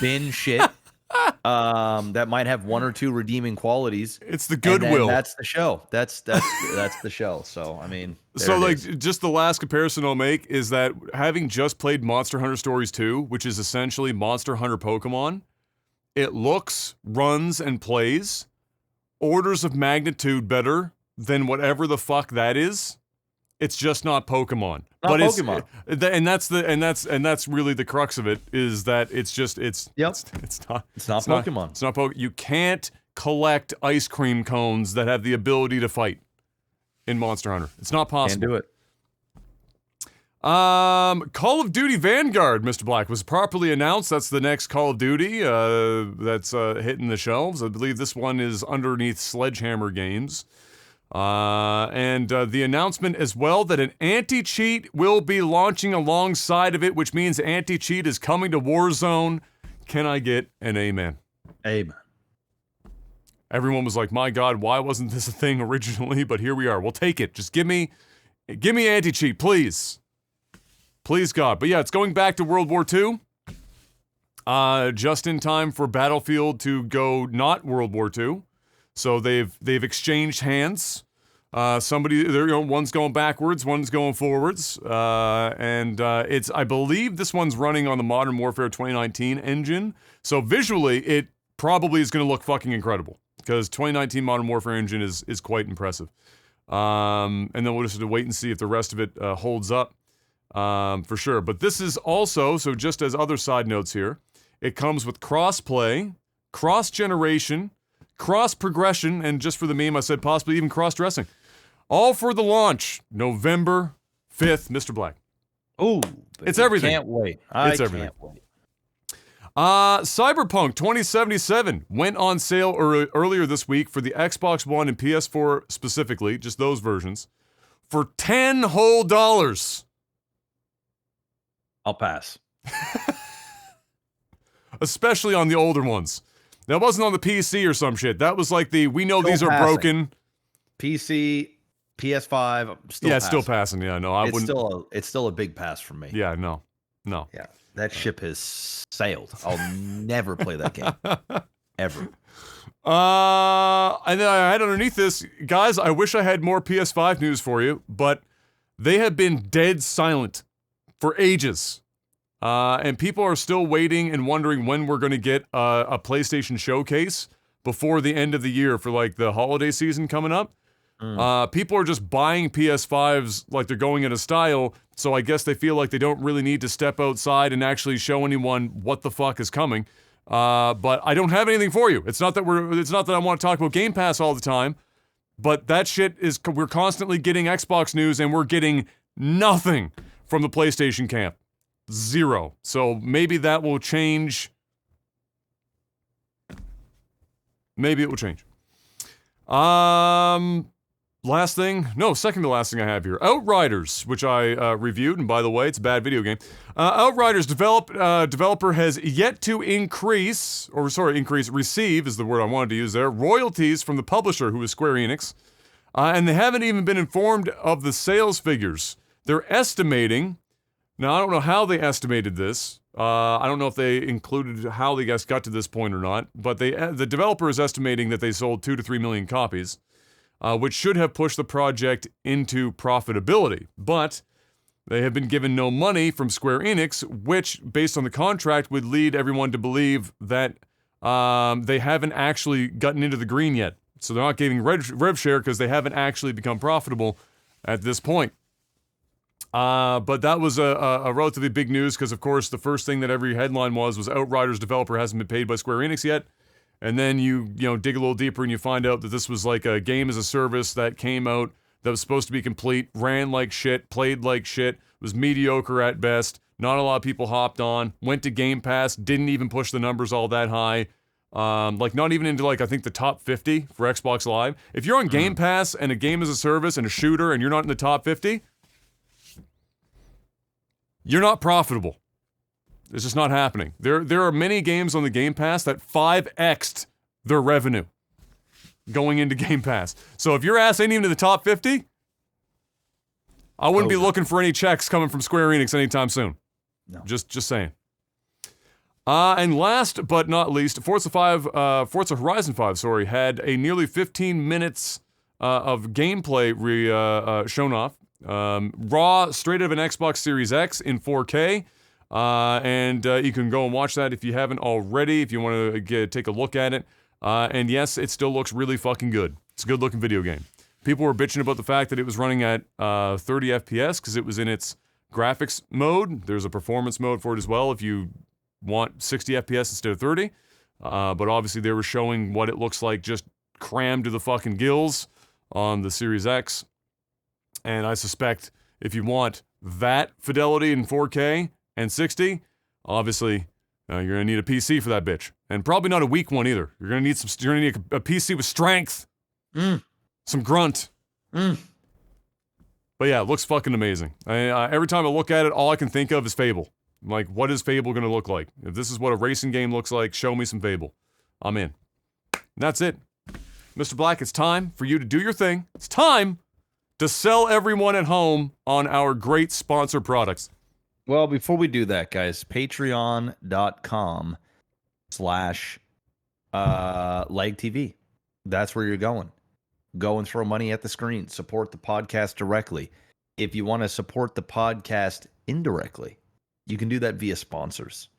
bin shit. That might have 1 or 2 redeeming qualities. It's the goodwill. That's the show. That's the show. So I mean, just the last comparison I'll make is that having just played Monster Hunter Stories 2, which is essentially Monster Hunter Pokemon, it looks, runs, and plays orders of magnitude better than whatever the fuck that is. It's just not Pokemon. Not Pokemon. And that's really the crux of it, is that it's not Pokemon. It's not Pokemon. You can't collect ice cream cones that have the ability to fight in Monster Hunter. It's not possible. Can't do it. Call of Duty Vanguard, Mr. Black, was properly announced. That's the next Call of Duty that's hitting the shelves. I believe this one is underneath Sledgehammer Games. And the announcement as well that an anti-cheat will be launching alongside of it, which means anti-cheat is coming to Warzone. Can I get an amen? Amen. Everyone was like, my God, why wasn't this a thing originally? But here we are. We'll take it. Just give me anti-cheat, please. Please, God. But yeah, it's going back to World War II. Just in time for Battlefield to go not World War II. So they've exchanged hands. One's going backwards, one's going forwards. I believe this one's running on the Modern Warfare 2019 engine. So visually, it probably is going to look fucking incredible, because 2019 Modern Warfare engine is quite impressive. And then we'll just have to wait and see if the rest of it holds up for sure. But this is also, so just as other side notes here, it comes with cross-play, cross-generation, cross-progression, and just for the meme, I said possibly even cross-dressing. All for the launch, November 5th, Mr. Black. Oh, it's everything. Can't wait. It's everything. Can't wait. Cyberpunk 2077 went on sale earlier this week for the Xbox One and PS4 specifically, just those versions, for $10 whole. I'll pass. Especially on the older ones. That wasn't on the PC or some shit. That was like we know these are broken. PC, PS5, it's still passing. Yeah, no, It's still a big pass for me. Yeah, no. Yeah, that ship has sailed. I'll never play that game. ever. And then I had underneath this, guys, I wish I had more PS5 news for you, but they have been dead silent for ages. And people are still waiting and wondering when we're going to get a PlayStation showcase before the end of the year for like the holiday season coming up. People are just buying PS5s like they're going in a style, so I guess they feel like they don't really need to step outside and actually show anyone what the fuck is coming. But I don't have anything for you. It's not that I want to talk about Game Pass all the time, but that shit is, we're constantly getting Xbox news and we're getting nothing from the PlayStation camp. Zero. So maybe that will change. Maybe it will change. Second to last thing I have here. Outriders, which I reviewed, and by the way, it's a bad video game. Outriders developer has yet to receive is the word I wanted to use there, royalties from the publisher, who is Square Enix. And they haven't even been informed of the sales figures. They're estimating, now I don't know how they estimated this, I don't know if they included how they got to this point or not, but the developer is estimating that they sold 2 to 3 million copies. Which should have pushed the project into profitability. But they have been given no money from Square Enix, which, based on the contract, would lead everyone to believe that they haven't actually gotten into the green yet. So they're not giving rev share because they haven't actually become profitable at this point. But that was a relatively big news because, of course, the first thing that every headline was Outriders developer hasn't been paid by Square Enix yet. And then you dig a little deeper and you find out that this was like a game as a service that came out that was supposed to be complete, ran like shit, played like shit, was mediocre at best, not a lot of people hopped on, went to Game Pass, didn't even push the numbers all that high, like not even into like I think the top 50 for Xbox Live. If you're on Game Pass and a game as a service and a shooter and you're not in the top 50, you're not profitable. It's just not happening. There are many games on the Game Pass that 5x'd their revenue going into Game Pass. So if your ass ain't even in the top 50, I wouldn't be looking for any checks coming from Square Enix anytime soon. No. Just saying. And last but not least, Forza Horizon 5, had a nearly 15 minutes of gameplay shown off. Raw, straight out of an Xbox Series X in 4K. And you can go and watch that if you haven't already, if you want to take a look at it. And yes, it still looks really fucking good. It's a good looking video game. People were bitching about the fact that it was running at 30 FPS because it was in its graphics mode. There's a performance mode for it as well if you want 60 FPS instead of 30. But obviously they were showing what it looks like just crammed to the fucking gills on the Series X. And I suspect if you want that fidelity in 4K and 60, obviously, you're gonna need a PC for that bitch, and probably not a weak one either. You're gonna need a PC with strength, some grunt. But yeah, it looks fucking amazing. Every time I look at it, all I can think of is Fable. I'm like, what is Fable gonna look like? If this is what a racing game looks like, show me some Fable. I'm in. And that's it, Mr. Black. It's time for you to do your thing. It's time to sell everyone at home on our great sponsor products. Well, before we do that, guys, patreon.com/LagTV. That's where you're going. Go and throw money at the screen. Support the podcast directly. If you want to support the podcast indirectly, you can do that via sponsors.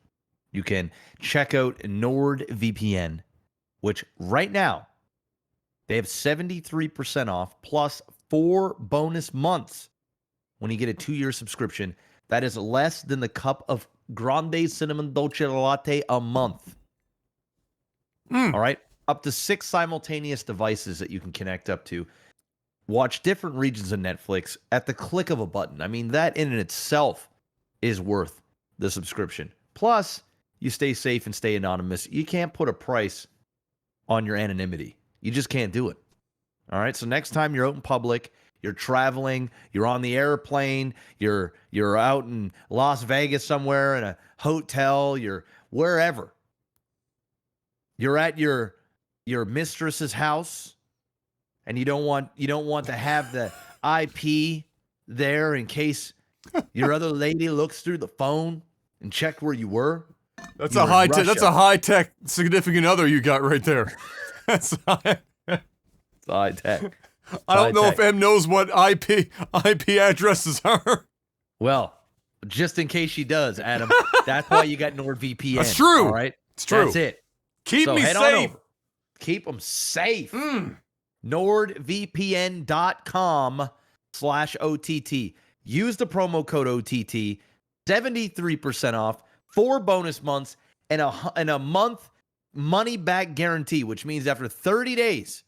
You can check out NordVPN, which right now, they have 73% off plus 4 bonus months when you get a 2-year subscription. That is less than the cup of grande cinnamon dolce latte a month. All right? Up to 6 simultaneous devices that you can connect up to. Watch different regions of Netflix at the click of a button. I mean, that in itself is worth the subscription. Plus, you stay safe and stay anonymous. You can't put a price on your anonymity. You just can't do it. All right? So next time you're out in public, you're traveling, you're on the airplane, you're out in Las Vegas somewhere in a hotel, you're wherever. You're at your mistress's house, and you don't want to have the IP there in case your other lady looks through the phone and check where you were. That's You're a high in tech. That's a Russia. high tech significant other you got right there. That's high. It's high tech. I don't know if M knows what IP addresses are. Well, just in case she does, Adam, that's why you got NordVPN. That's true. All right, It's true. That's it. Keep So me head on safe. over. Keep them safe. Mm. NordVPN.com/OTT. Use the promo code OTT. 73% off, 4 bonus months, and a month money back guarantee, which means after 30 days,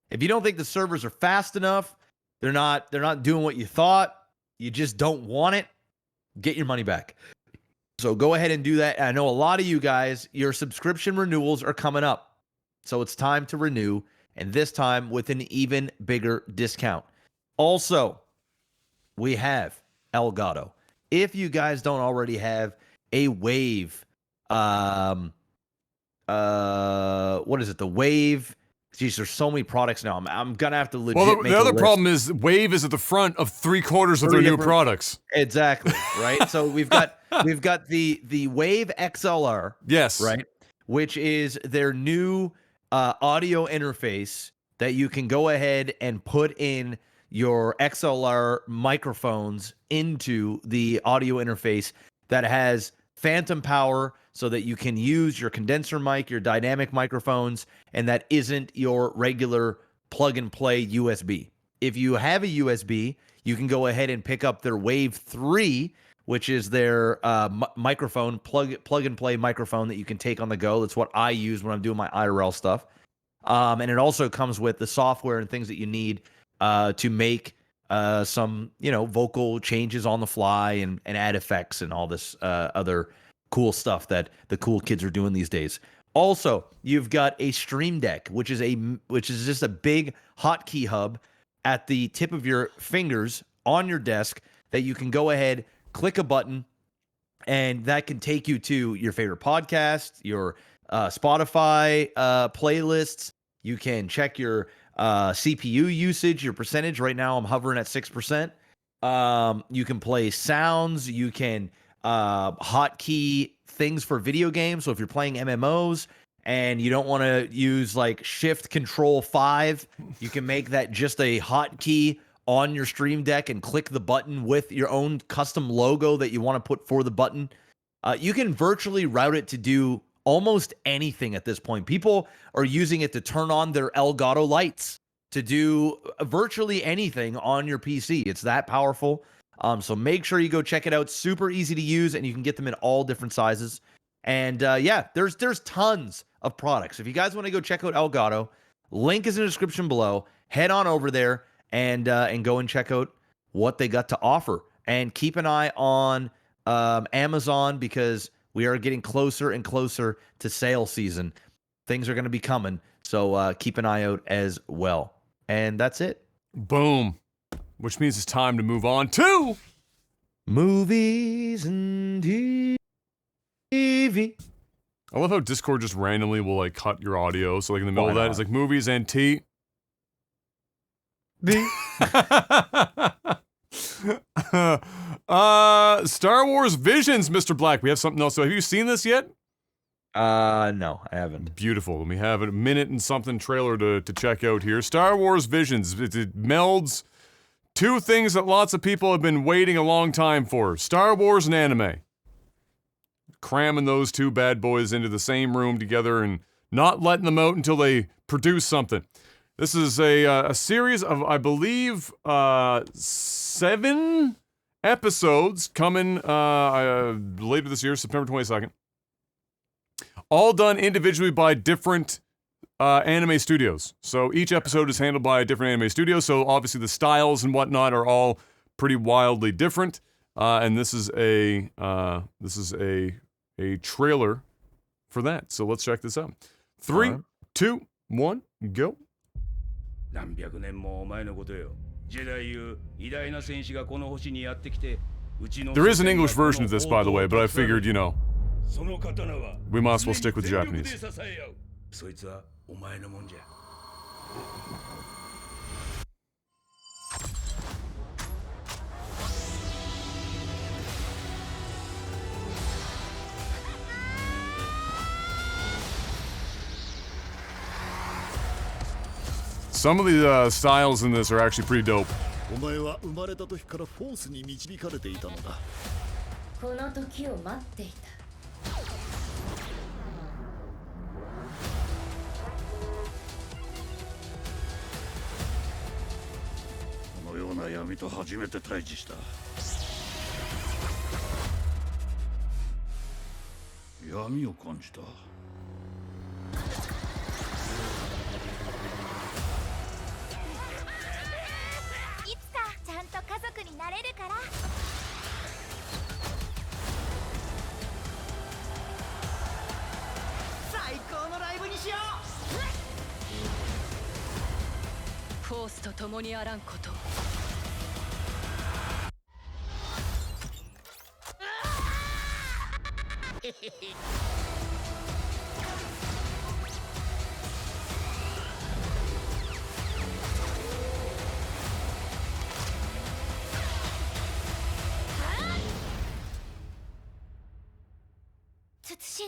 if you don't think the servers are fast enough, they're not doing what you thought, you just don't want it, get your money back. So go ahead and do that. I know a lot of you guys, your subscription renewals are coming up. So it's time to renew, and this time with an even bigger discount. Also, we have Elgato. If you guys don't already have a Wave, what is it? The Wave. Geez, there's so many products now. I'm gonna have to legit. Well, make the a other list. problem is Wave is at the front of 3/4 of their new products. Exactly, right? So we've got the Wave XLR. Yes. Right, which is their new audio interface that you can go ahead and put in your XLR microphones into the audio interface that has phantom power so that you can use your condenser mic, your dynamic microphones, and that isn't your regular plug and play USB. If you have a USB, you can go ahead and pick up their Wave 3, which is their microphone, plug and play microphone that you can take on the go. That's what I use when I'm doing my IRL stuff. And it also comes with the software and things that you need to make some, vocal changes on the fly and add effects and all this other cool stuff that the cool kids are doing these days. Also, you've got a Stream Deck, which is just a big hotkey hub at the tip of your fingers on your desk that you can go ahead, click a button, and that can take you to your favorite podcast, your Spotify playlists. You can check your CPU usage, your percentage. Right now, I'm hovering at 6%. You can play sounds. You can hotkey things for video games. So if you're playing MMOs and you don't want to use like Shift Control 5, you can make that just a hotkey on your Stream Deck and click the button with your own custom logo that you want to put for the button. You can virtually route it to do almost anything at this point. People are using it to turn on their Elgato lights, to do virtually anything on your PC. It's that powerful. So make sure you go check it out. Super easy to use, and you can get them in all different sizes. And there's tons of products. If you guys want to go check out Elgato, link is in the description below. Head on over there and go and check out what they got to offer. And keep an eye on Amazon, because we are getting closer and closer to sale season. Things are going to be coming, so keep an eye out as well. And that's it. Boom. Which means it's time to move on to movies and TV. I love how Discord just randomly will like cut your audio. So like in the middle of that, it's like movies and tea. Star Wars Visions, Mr. Black. We have something else. So have you seen this yet? No, I haven't. Beautiful. And we have a minute and something trailer to check out here. Star Wars Visions. It melds two things that lots of people have been waiting a long time for. Star Wars and anime. Cramming those two bad boys into the same room together and not letting them out until they produce something. This is a series of, I believe, 7 episodes coming later this year, September 22nd. All done individually by different anime studios. So each episode is handled by a different anime studio, so obviously the styles and whatnot are all pretty wildly different. And this is a trailer for that. So let's check this out. 3, 2, 1, go. There is an English version of this, by the way, but I figured, we might as well stick with Japanese. Some of the styles in this are actually pretty dope. お前は生まれた時からフォースに導かれていたのだ。この時を待っていた。このような闇と初めて対峙した。闇を感じた。いつかちゃんと家族になれるから。最高のライブにしよう。フォースと共にあらんこと。謹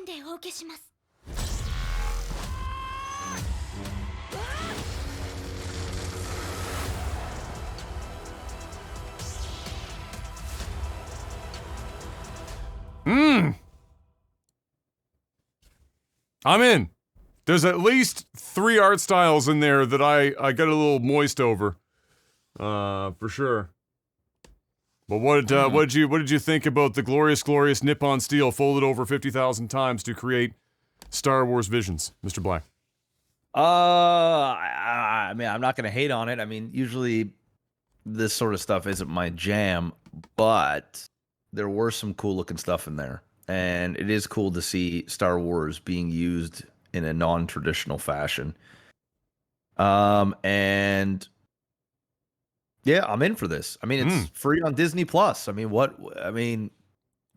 んでお受けします。I'm in. There's at least 3 art styles in there that I got a little moist over, for sure. But what did you think about the glorious Nippon steel folded over 50,000 times to create Star Wars visions, Mr. Black? I mean, I'm not gonna hate on it. I mean, usually this sort of stuff isn't my jam, but there were some cool looking stuff in there. And it is cool to see Star Wars being used in a non-traditional fashion. And yeah, I'm in for this. I mean, it's free on Disney Plus. I mean, what's the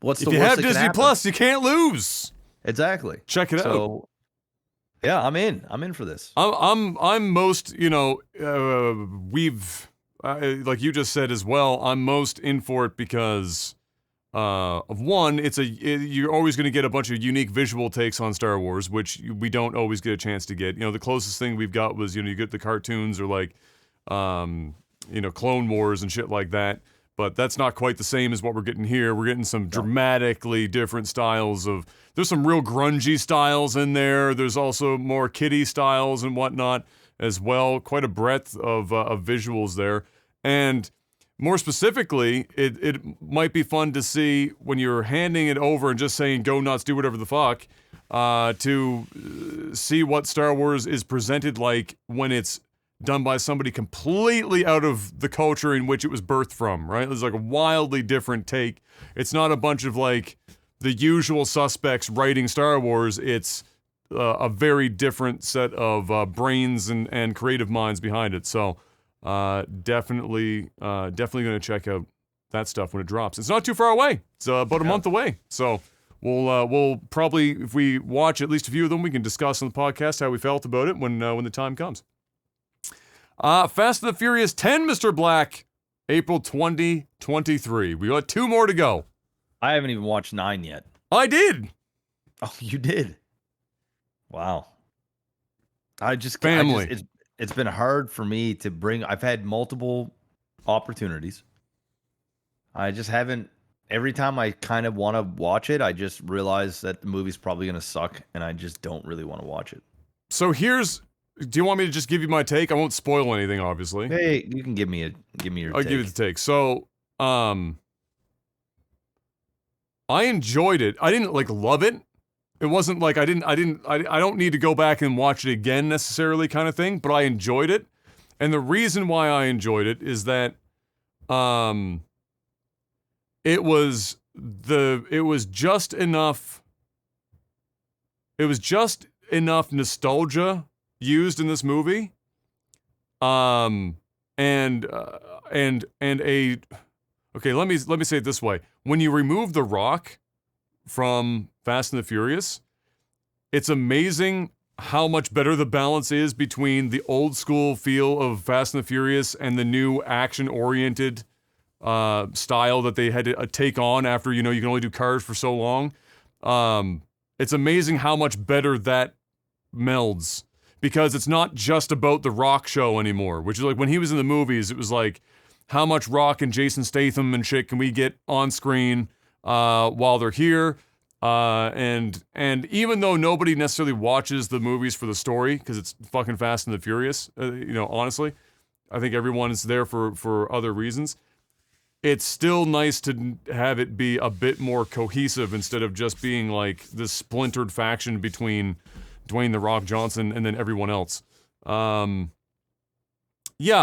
worst If you have that can Disney happen? Plus, you can't lose. Exactly. Check it out. So, yeah, I'm in. I'm in for this. I'm most, like you just said as well, I'm most in for it because of one, you're always going to get a bunch of unique visual takes on Star Wars, which we don't always get a chance to get. You know, the closest thing we've got was, you get the cartoons or like, Clone Wars and shit like that. But that's not quite the same as what we're getting here. We're getting some dramatically different styles there's some real grungy styles in there. There's also more kiddie styles and whatnot as well. Quite a breadth of visuals there. And more specifically, it might be fun to see when you're handing it over and just saying, go nuts, do whatever the fuck, to see what Star Wars is presented like when it's done by somebody completely out of the culture in which it was birthed from, right? It's like a wildly different take. It's not a bunch of like the usual suspects writing Star Wars. It's a very different set of brains and creative minds behind it. So definitely going to check out that stuff when it drops. It's not too far away. It's about a month away. So we'll probably, if we watch at least a few of them, we can discuss on the podcast how we felt about it when the time comes. Fast and the Furious 10, Mr. Black, April 2023. We got 2 more to go. I haven't even watched 9 yet. I did. Oh, you did? Wow. Family. It's been hard for me to bring. I've had multiple opportunities. I just haven't. Every time I kind of want to watch it, I just realize that the movie's probably going to suck, and I just don't really want to watch it. So do you want me to just give you my take? I won't spoil anything, obviously. Hey, you can give me your I'll take. give you the take. So, I enjoyed it. I didn't love it. It wasn't like I don't need to go back and watch it again necessarily kind of thing, but I enjoyed it. And the reason why I enjoyed it is that it was just enough nostalgia used in this movie. Okay, let me say it this way. When you remove The Rock from Fast and the Furious, it's amazing how much better the balance is between the old school feel of Fast and the Furious and the new action-oriented style that they had to take on after, you can only do cars for so long. It's amazing how much better that melds. because it's not just about the Rock show anymore, which is like when he was in the movies, it was like, how much Rock and Jason Statham and shit can we get on screen while they're here? And even though nobody necessarily watches the movies for the story, because it's fucking Fast and the Furious, honestly, I think everyone is there for other reasons. It's still nice to have it be a bit more cohesive instead of just being like this splintered faction between Dwayne "The Rock" Johnson and then everyone else. Yeah,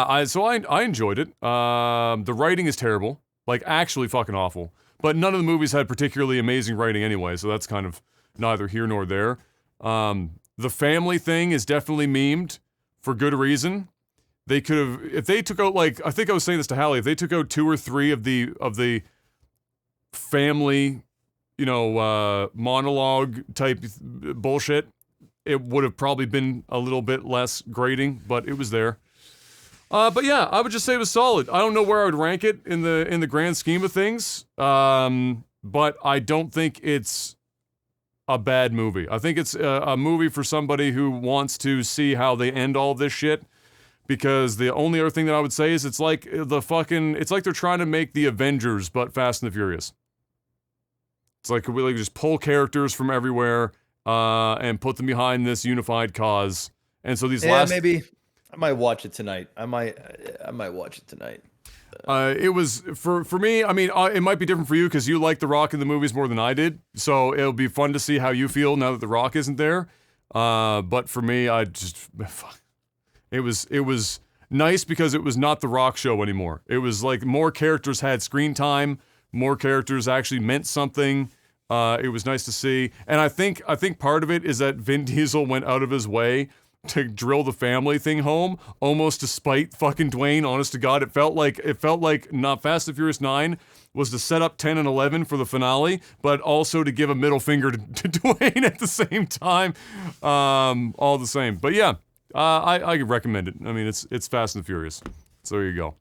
I enjoyed it. The writing is terrible, like actually fucking awful. But none of the movies had particularly amazing writing anyway, so that's kind of neither here nor there. The family thing is definitely memed for good reason. They could have, if they took out, like, I think I was saying this to Hallie, if they took out 2 or 3 of the family, monologue type bullshit, it would have probably been a little bit less grating, but it was there. But yeah, I would just say it was solid. I don't know where I would rank it in the grand scheme of things, but I don't think it's a bad movie. I think it's a movie for somebody who wants to see how they end all this shit. Because the only other thing that I would say is it's like they're trying to make the Avengers, but Fast and the Furious. It's like we just pull characters from everywhere and put them behind this unified cause. And so maybe I might watch it tonight. I might watch it tonight. It was for me. I mean, it might be different for you because you like The Rock in the movies more than I did. So it'll be fun to see how you feel now that The Rock isn't there. But for me, I just fuck. It was nice because it was not the Rock show anymore. It was like more characters had screen time, more characters actually meant something. It was nice to see, and I think part of it is that Vin Diesel went out of his way to drill the family thing home, almost to spite fucking Dwayne. Honest to God, it felt like not Fast and Furious 9 was to set up 10 and 11 for the finale, but also to give a middle finger to Dwayne at the same time. All the same, but yeah. I recommend it. I mean, it's Fast and Furious. So there you go.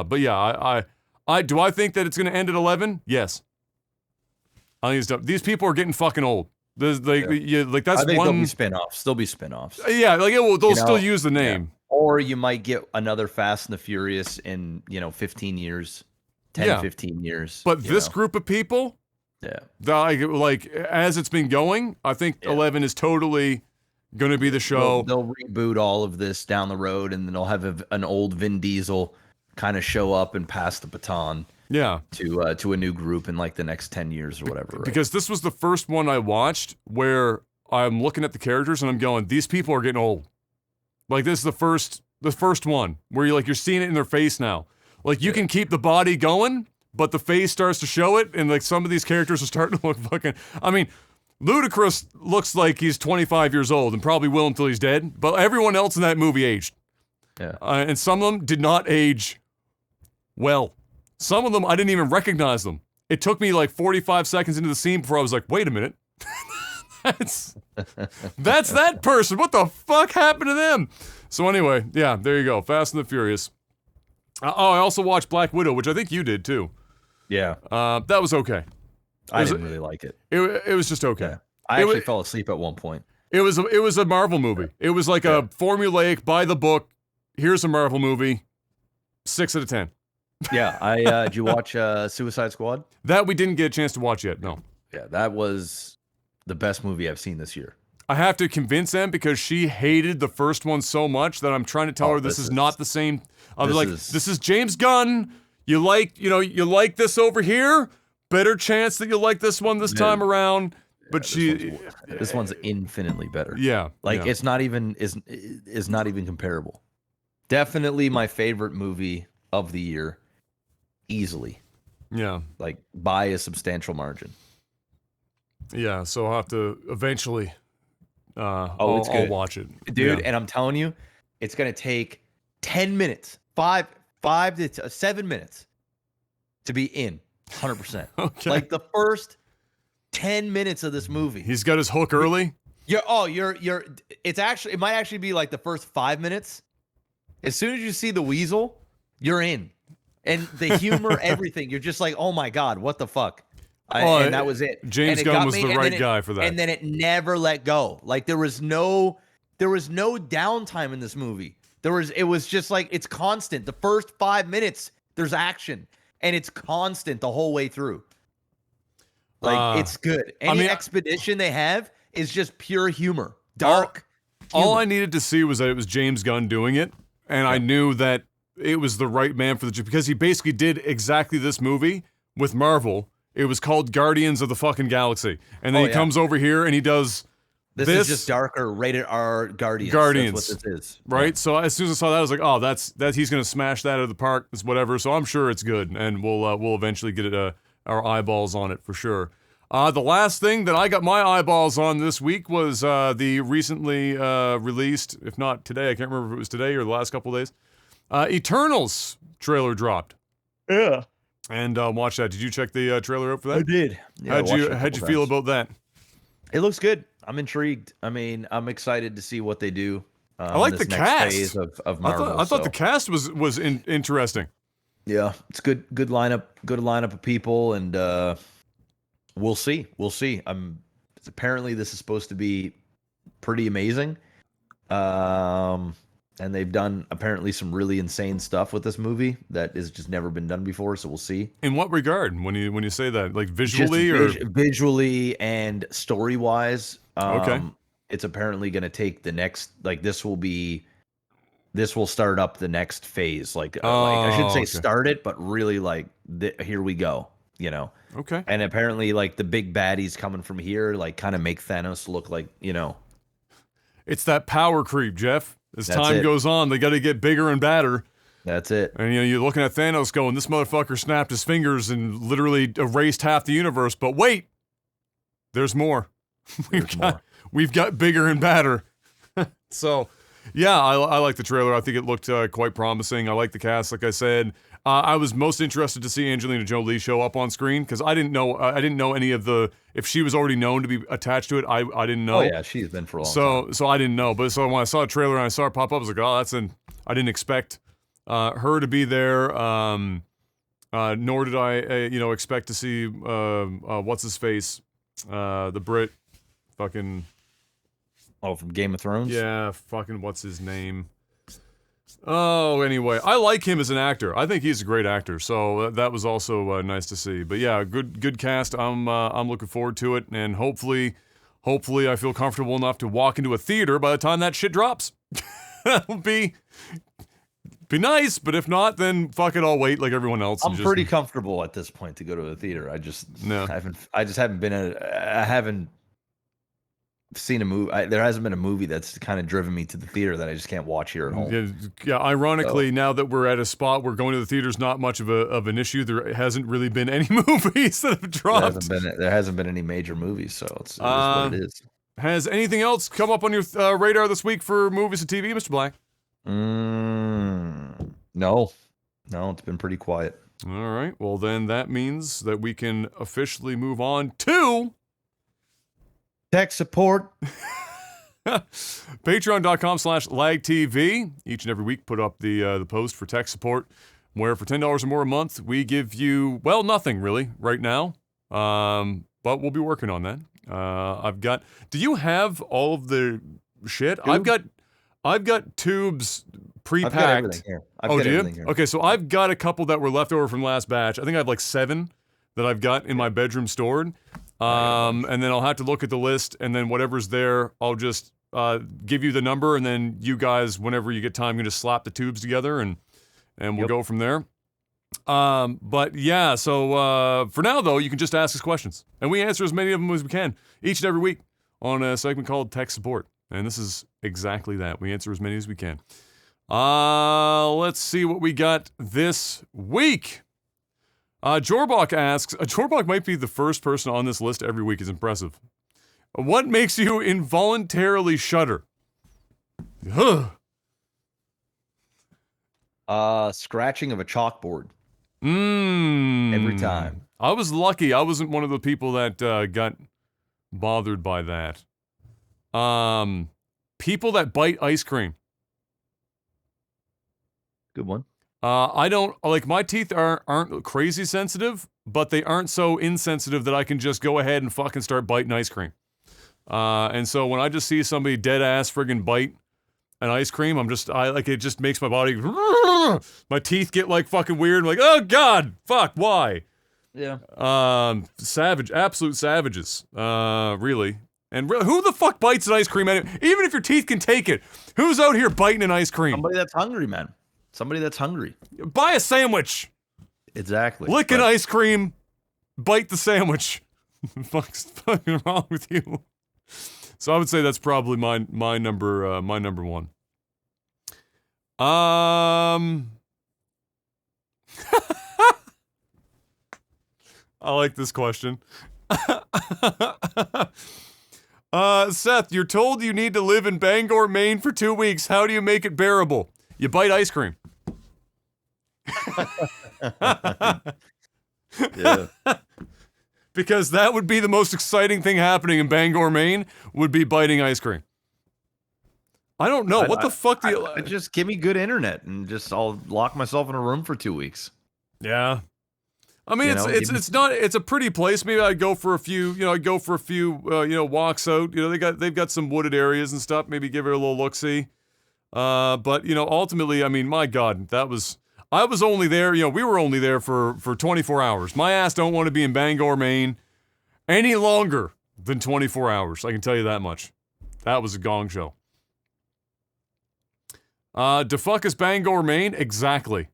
But yeah, do I think that it's gonna end at 11? Yes. I think it's dumb. These people are getting fucking old. That's I think there'll be spin-offs. There'll be spin-offs. Yeah, like they'll still use the name. Yeah. Or you might get another Fast and the Furious in 15 years, 10, 15 years. But this group of people, like as it's been going, I think 11 is totally gonna be the show. They'll reboot all of this down the road, and then they'll have an old Vin Diesel kind of show up and pass the baton. Yeah. To a new group in like the next 10 years or whatever. Right? Because this was the first one I watched where I'm looking at the characters and I'm going, these people are getting old. Like this is the first one where you're seeing it in their face now. Like you can keep the body going, but the face starts to show it, and like some of these characters are starting to look fucking. I mean, Ludacris looks like he's 25 years old and probably will until he's dead, but everyone else in that movie aged. Yeah. And some of them did not age well. Some of them, I didn't even recognize them. It took me like 45 seconds into the scene before I was like, wait a minute. That's that person. What the fuck happened to them? So anyway, yeah, there you go. Fast and the Furious. I also watched Black Widow, which I think you did too. Yeah. That was okay. I didn't really like it. It was just okay. Yeah. I actually fell asleep at one point. It was a Marvel movie. It was like a formulaic, by the book, here's a Marvel movie, 6 out of 10. Yeah, did you watch Suicide Squad? That we didn't get a chance to watch yet, no. Yeah, that was the best movie I've seen this year. I have to convince them because she hated the first one so much that I'm trying to tell her this is not the same. I was like, this is James Gunn. You like this over here? Better chance that you'll like this one this time around. But this one's infinitely better. Yeah. It's not even is not even comparable. Definitely my favorite movie of the year. Easily. Yeah. Like by a substantial margin. Yeah, so I'll have to eventually I'll watch it. Dude, and I'm telling you, it's gonna take 10 minutes, 5 to 7 minutes to be in 100%. Okay. Like the first 10 minutes of this movie. He's got his hook early? It might actually be like the first 5 minutes. As soon as you see the weasel, you're in. And the humor, everything, you're just like, oh my God, what the fuck? And that was it. James Gunn was the right guy for that. And then it never let go. Like there was no There was no downtime in this movie. It was just like, it's constant. The first 5 minutes, there's action, and it's constant the whole way through. Like, it's good. Any expedition they have is just pure humor. Dark. All I needed to see was that it was James Gunn doing it, and I knew that it was the right man for the job, because he basically did exactly this movie with Marvel. It was called Guardians of the fucking Galaxy. And then he comes over here and he does this. This is just darker, rated R Guardians. That's what this is. Right? Yeah. So as soon as I saw that, I was like, oh, that's he's going to smash that out of the park. It's whatever. So I'm sure it's good. And we'll eventually get it, our eyeballs on it for sure. The last thing that I got my eyeballs on this week was the recently released, if not today, I can't remember if it was today or the last couple of days, Eternals trailer dropped. Yeah. And watch that. Did you check the trailer out for that? I did. Yeah, how'd you feel about that? It looks good. I'm intrigued. I mean, I'm excited to see what they do. I like the cast. Phase of Marvel, I thought the cast was interesting. Yeah, it's good lineup. Good lineup of people, and we'll see. Apparently this is supposed to be pretty amazing. And they've done apparently some really insane stuff with this movie that has just never been done before. So we'll see. In what regard? When you say that, like visually visually and story wise? Okay. It's apparently going to take the next. Like this will start up the next phase. Like I shouldn't say start it, but really like here we go. You know. Okay. And apparently, like the big baddies coming from here, like kind of make Thanos look like, you know. It's that power creep, Jeff. As time goes on, they got to get bigger and badder. That's it. And you're looking at Thanos going, this motherfucker snapped his fingers and literally erased half the universe. But wait, there's more. We've got bigger and badder. So, yeah, I like the trailer. I think it looked quite promising. I like the cast, like I said. I was most interested to see Angelina Jolie show up on screen because I didn't know any of the, if she was already known to be attached to it. I didn't know. Oh yeah, she's been for a long time. So I didn't know. But so when I saw a trailer and I saw it pop up, I was like, oh, I didn't expect her to be there. Nor did I expect to see what's his face, the Brit, fucking. Oh, from Game of Thrones. Yeah, fucking what's his name? Oh, anyway, I like him as an actor. I think he's a great actor, so that was also nice to see. But yeah, good cast. I'm looking forward to it, and hopefully I feel comfortable enough to walk into a theater by the time that shit drops. That would be nice, but if not, then fuck it, I'll wait like everyone else. I'm pretty comfortable at this point to go to the theater. I haven't seen a movie. There hasn't been a movie that's kind of driven me to the theater that I just can't watch here at home. Yeah. Ironically, now that we're at a spot where going to the theater is not much of an issue, there hasn't really been any movies that have dropped. There hasn't been any major movies, so it is what it is. Has anything else come up on your radar this week for movies and TV, Mr. Black? No, it's been pretty quiet. All right. Well, then that means that we can officially move on to tech support. Patreon.com/lagtv. Each and every week, put up the post for tech support, where for $10 or more a month, we give you, well, nothing really right now. But we'll be working on that. Do you have all of the shit? Tube? I've got tubes pre-packed. I've got everything here. Do you? Okay, so I've got a couple that were left over from last batch. I think I have like 7 that I've got in my bedroom stored. And then I'll have to look at the list, and then whatever's there, I'll just give you the number, and then you guys, whenever you get time, you can just slap the tubes together, and we'll go from there. But yeah, so for now, though, you can just ask us questions, and we answer as many of them as we can each and every week on a segment called Tech Support, and this is exactly that. We answer as many as we can. Let's see what we got this week. Jorbach asks, Jorbach might be the first person on this list every week. Is impressive. What makes you involuntarily shudder? Scratching of a chalkboard. Every time. I was lucky. I wasn't one of the people that got bothered by that. People that bite ice cream. Good one. I don't, like, my teeth aren't crazy sensitive, but they aren't so insensitive that I can just go ahead and fucking start biting ice cream. And so when I just see somebody dead ass friggin' bite an ice cream, it just makes my body, my teeth get like fucking weird. I'm like, oh God, fuck, why? Yeah. Savage, absolute savages. Really. And who the fuck bites an ice cream? Even if your teeth can take it, who's out here biting an ice cream? Somebody that's hungry, man. Somebody that's hungry. Buy a sandwich. Exactly. Lick an ice cream, bite the sandwich. Fuck's fucking wrong with you? So I would say that's probably my number one. I like this question. Seth, you're told you need to live in Bangor, Maine for 2 weeks. How do you make it bearable? You bite ice cream. Yeah. Because that would be the most exciting thing happening in Bangor, Maine, would be biting ice cream. I don't know. What the fuck do you... Just give me good internet and just I'll lock myself in a room for 2 weeks. Yeah. I mean, it's a pretty place. Maybe I'd go for a few, walks out. You know, they've got some wooded areas and stuff. Maybe give it a little look-see. But, you know, ultimately, I mean, my God, I was only there, we were only there for 24 hours. My ass don't want to be in Bangor, Maine any longer than 24 hours. I can tell you that much. That was a gong show. DeFuck is Bangor, Maine? Exactly.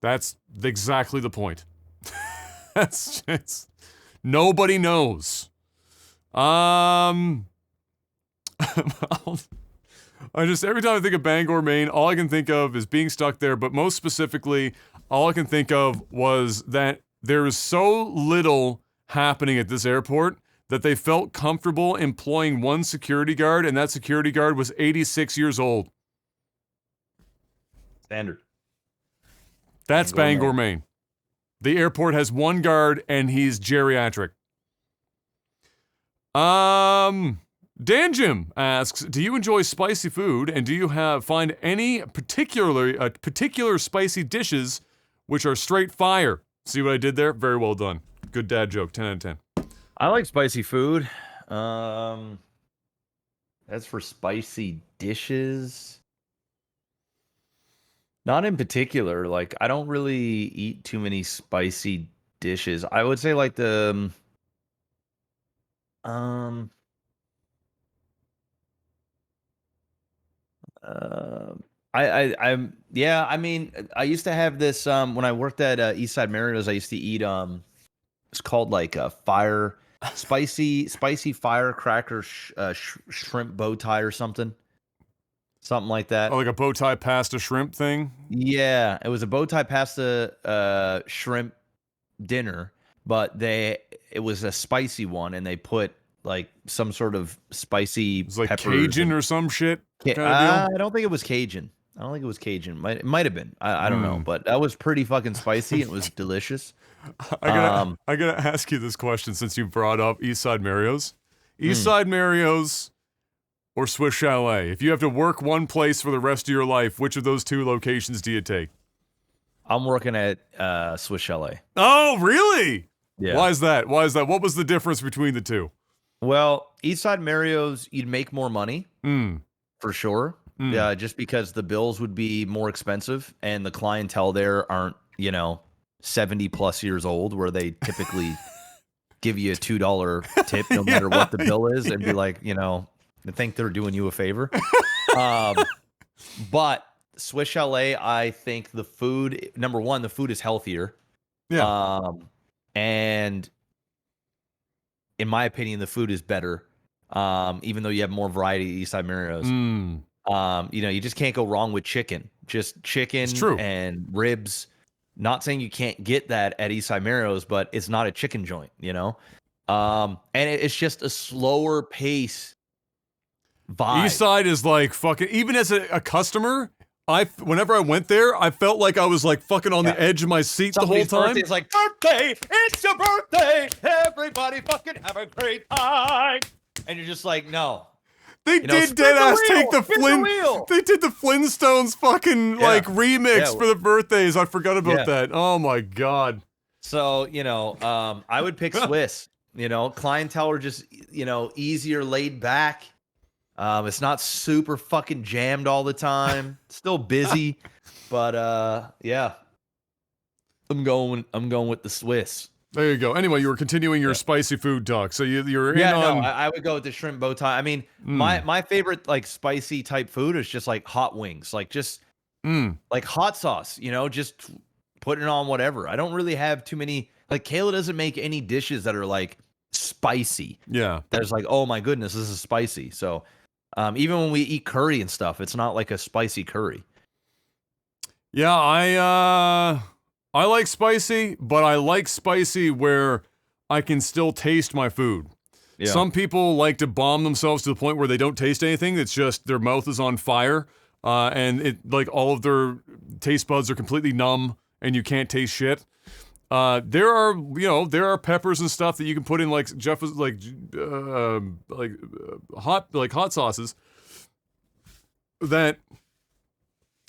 That's exactly the point. That's just... Nobody knows. Every time I think of Bangor, Maine, all I can think of is being stuck there, but most specifically, all I can think of was that there is so little happening at this airport that they felt comfortable employing one security guard, and that security guard was 86 years old. Standard. That's Bangor, Maine. The airport has one guard, and he's geriatric. Dan Jim asks, do you enjoy spicy food, and do you find any particular spicy dishes which are straight fire? See what I did there? Very well done. Good dad joke. 10 out of 10. I like spicy food. As for spicy dishes, not in particular. Like, I don't really eat too many spicy dishes. I would say like the I mean, I used to have this when I worked at Eastside Mario's. I used to eat it's called like a spicy firecracker shrimp bow tie or something like that. Oh, like a bow tie pasta shrimp thing? Yeah, it was a bow tie pasta shrimp dinner, but it was a spicy one, and they put like some sort of spicy. It was like Cajun or some shit. I don't think it was Cajun. It might have been. I don't know, but that was pretty fucking spicy. And it was delicious. I gotta ask you this question since you brought up Eastside Mario's. Eastside Mario's or Swiss Chalet? If you have to work one place for the rest of your life, which of those two locations do you take? I'm working at Swiss Chalet. Oh, really? Yeah. Why is that? What was the difference between the two? Well, Eastside Mario's, you'd make more money, for sure. Yeah, just because the bills would be more expensive, and the clientele there aren't, 70 plus years old, where they typically give you a $2 tip no matter what the bill is, and be like, they think they're doing you a favor. But Swiss Chalet, I think the food, number one, the food is healthier. Yeah. And in my opinion, the food is better. Even though you have more variety at Eastside Mario's. You just can't go wrong with chicken. Just chicken and ribs. Not saying you can't get that at Eastside Mario's, but it's not a chicken joint, and it's just a slower pace vibe. Eastside is like fucking, even as a customer, whenever I went there, I felt like I was like fucking on the edge of my seat the whole time. It's like, birthday, it's your birthday, everybody fucking have a great time. And you're just like, no. They did dead ass take the They did the Flintstones fucking remix for the birthdays. I forgot about that. Oh my God. So, I would pick Swiss. You know, clientele are just, you know, easier, laid back. It's not super fucking jammed all the time. Still busy, but yeah. I'm going with the Swiss. There you go. Anyway, you were continuing your spicy food talk. So you're in Yeah, on... no, I would go with the shrimp bow tie. I mean, my favorite like spicy type food is just like hot wings, like just like hot sauce. You know, just putting it on whatever. I don't really have too many. Like Kayla doesn't make any dishes that are like spicy. Yeah, that's like, oh my goodness, this is spicy. So even when we eat curry and stuff, it's not like a spicy curry. Yeah, I like spicy, but I like spicy where I can still taste my food. Yeah. Some people like to bomb themselves to the point where they don't taste anything. It's just their mouth is on fire, and it like all of their taste buds are completely numb, and you can't taste shit. There are peppers and stuff that you can put in, like Jeff was hot sauces that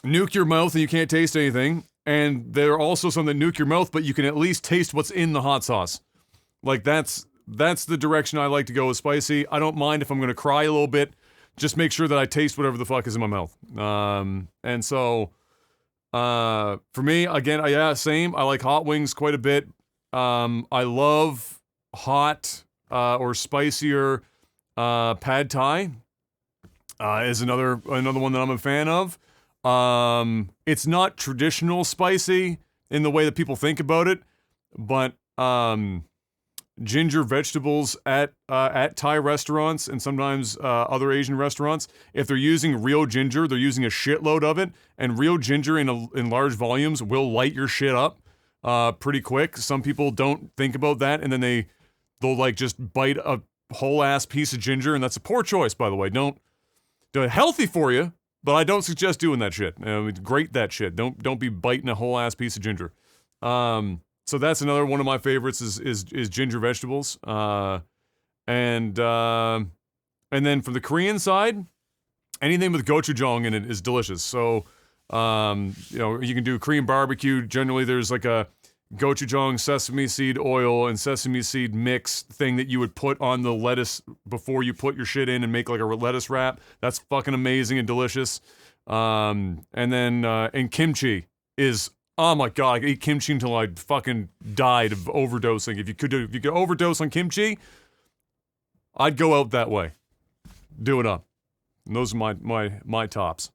nuke your mouth and you can't taste anything. And there are also some that nuke your mouth, but you can at least taste what's in the hot sauce. Like that's the direction I like to go with spicy. I don't mind if I'm gonna cry a little bit. Just make sure that I taste whatever the fuck is in my mouth. And so, for me, again, yeah, same. I like hot wings quite a bit. I love hot or spicier pad thai. Is another one that I'm a fan of. It's not traditional spicy in the way that people think about it, but ginger vegetables at Thai restaurants and sometimes other Asian restaurants, if they're using real ginger, they're using a shitload of it, and real ginger in large volumes will light your shit up pretty quick. Some people don't think about that, and then they'll like just bite a whole ass piece of ginger, and that's a poor choice, by the way. Don't do it. Healthy for you, but I don't suggest doing that shit. Grate that shit. Don't be biting a whole ass piece of ginger. So that's another one of my favorites is ginger vegetables. And then from the Korean side, anything with gochujang in it is delicious. So you can do Korean barbecue. Generally, there's like a gochujang, sesame seed oil, and sesame seed mix thing that you would put on the lettuce before you put your shit in and make like a lettuce wrap. That's fucking amazing and delicious. And kimchi is, oh my god, I could eat kimchi until I fucking died of overdosing. If you could overdose on kimchi, I'd go out that way. Do it up. And those are my tops.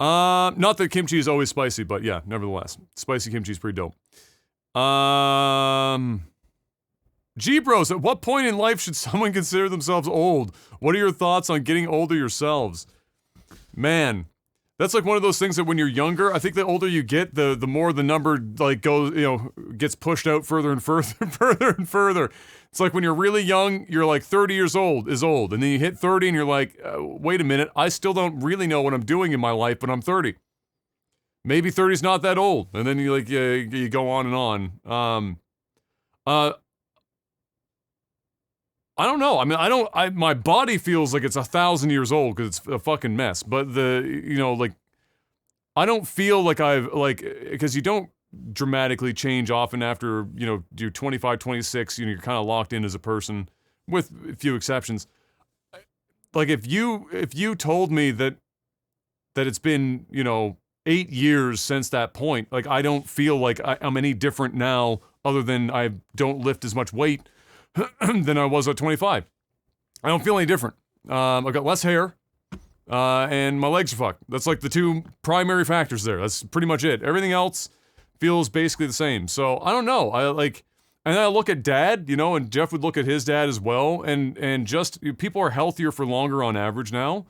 Not that kimchi is always spicy, but yeah, nevertheless. Spicy kimchi is pretty dope. G-Bros, at what point in life should someone consider themselves old? What are your thoughts on getting older yourselves? Man, that's like one of those things that when you're younger, I think the older you get, the more the number like goes, gets pushed out further and further, further and further. It's like when you're really young, you're like 30 years old is old, and then you hit 30 and you're like, wait a minute, I still don't really know what I'm doing in my life, but I'm 30. Maybe 30's not that old, and then you go on and on. I don't know. I mean, my body feels like it's 1,000 years old because it's a fucking mess. But I don't feel like because you don't dramatically change often after, you're 25, 26, you're kind of locked in as a person with a few exceptions. Like if you told me that it's been, 8 years since that point, like I don't feel like I'm any different now other than I don't lift as much weight than I was at 25. I don't feel any different. I've got less hair, and my legs are fucked. That's like the two primary factors there. That's pretty much it. Everything else feels basically the same. So I don't know. And then I look at Dad, and Jeff would look at his dad as well, and just people are healthier for longer on average now.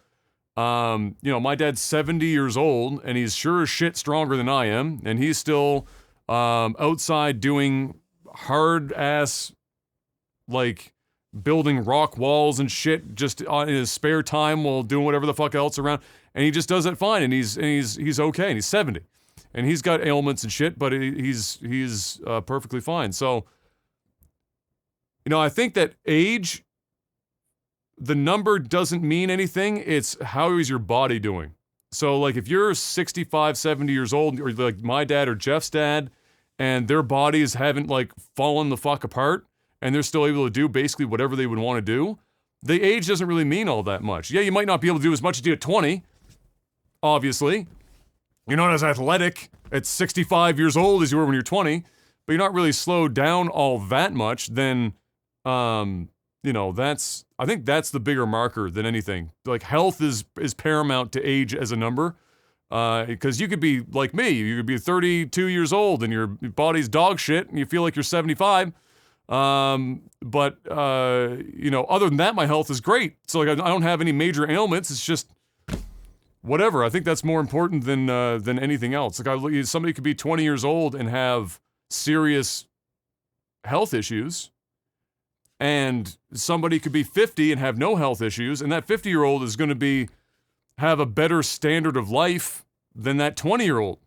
My dad's 70 years old, and he's sure as shit stronger than I am, and he's still outside doing hard ass, like building rock walls and shit just in his spare time while doing whatever the fuck else around, and he just does it fine, and he's okay, and he's 70, and he's got ailments and shit, but he's perfectly fine. So, I think that age, the number doesn't mean anything. It's how is your body doing. So like if you're 65, 70 years old, or like my dad or Jeff's dad, and their bodies haven't like fallen the fuck apart, and they're still able to do basically whatever they would want to do, the age doesn't really mean all that much. Yeah, you might not be able to do as much as you did at 20, obviously. You're not as athletic at 65 years old as you were when you're 20, but you're not really slowed down all that much, then, you know, I think that's the bigger marker than anything. Like, health is paramount to age as a number, because you could be like me, you could be 32 years old and your body's dog shit and you feel like you're 75, but, you know, other than that, my health is great. So, like, I don't have any major ailments, it's just whatever. I think that's more important than anything else. Like, somebody could be 20 years old and have serious health issues, and somebody could be 50 and have no health issues, and that 50-year-old is going to have a better standard of life than that 20-year-old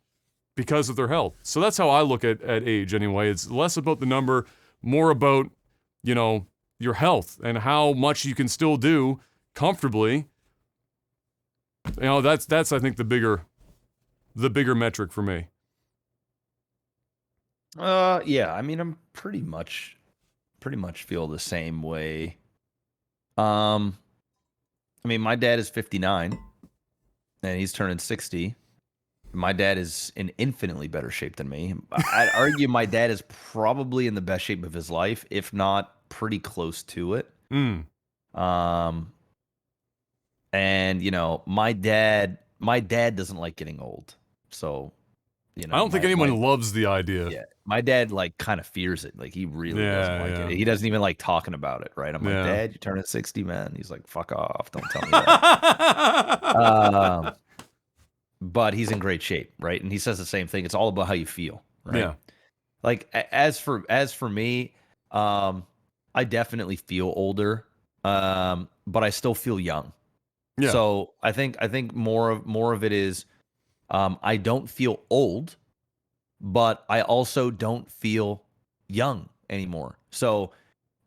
because of their health. So that's how I look at age anyway. It's less about the number, more about, you know, your health and how much you can still do comfortably. You know, that's I think the bigger metric for me. Yeah, I mean, I'm pretty much feel the same way. I mean, my dad is 59 and he's turning 60. My dad is in infinitely better shape than me. I'd argue my dad is probably in the best shape of his life, if not pretty close to it. And, you know, my dad doesn't like getting old. So, you know, I don't think anyone loves the idea. Yeah. My dad, like, kind of fears it. Like, he really doesn't like it. He doesn't even like talking about it, right? I'm like, Dad, you're turning 60, man. He's like, fuck off. Don't tell me that. But he's in great shape, right? And he says the same thing. It's all about how you feel, right? Yeah. Like, as for me, I definitely feel older, but I still feel young. Yeah. So I think more of it is, I don't feel old, but I also don't feel young anymore. So,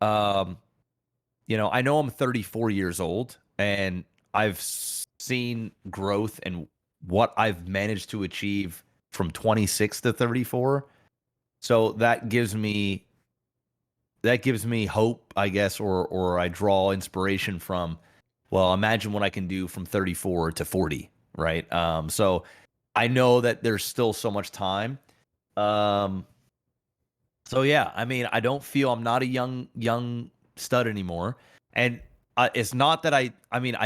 you know, I know I'm 34 years old, and I've seen growth in what I've managed to achieve from 26 to 34. So that gives me hope, I guess, or I draw inspiration from, well, imagine what I can do from 34 to 40, right? So I know that there's still so much time. So yeah, I mean, I'm not a young stud anymore. And it's not that I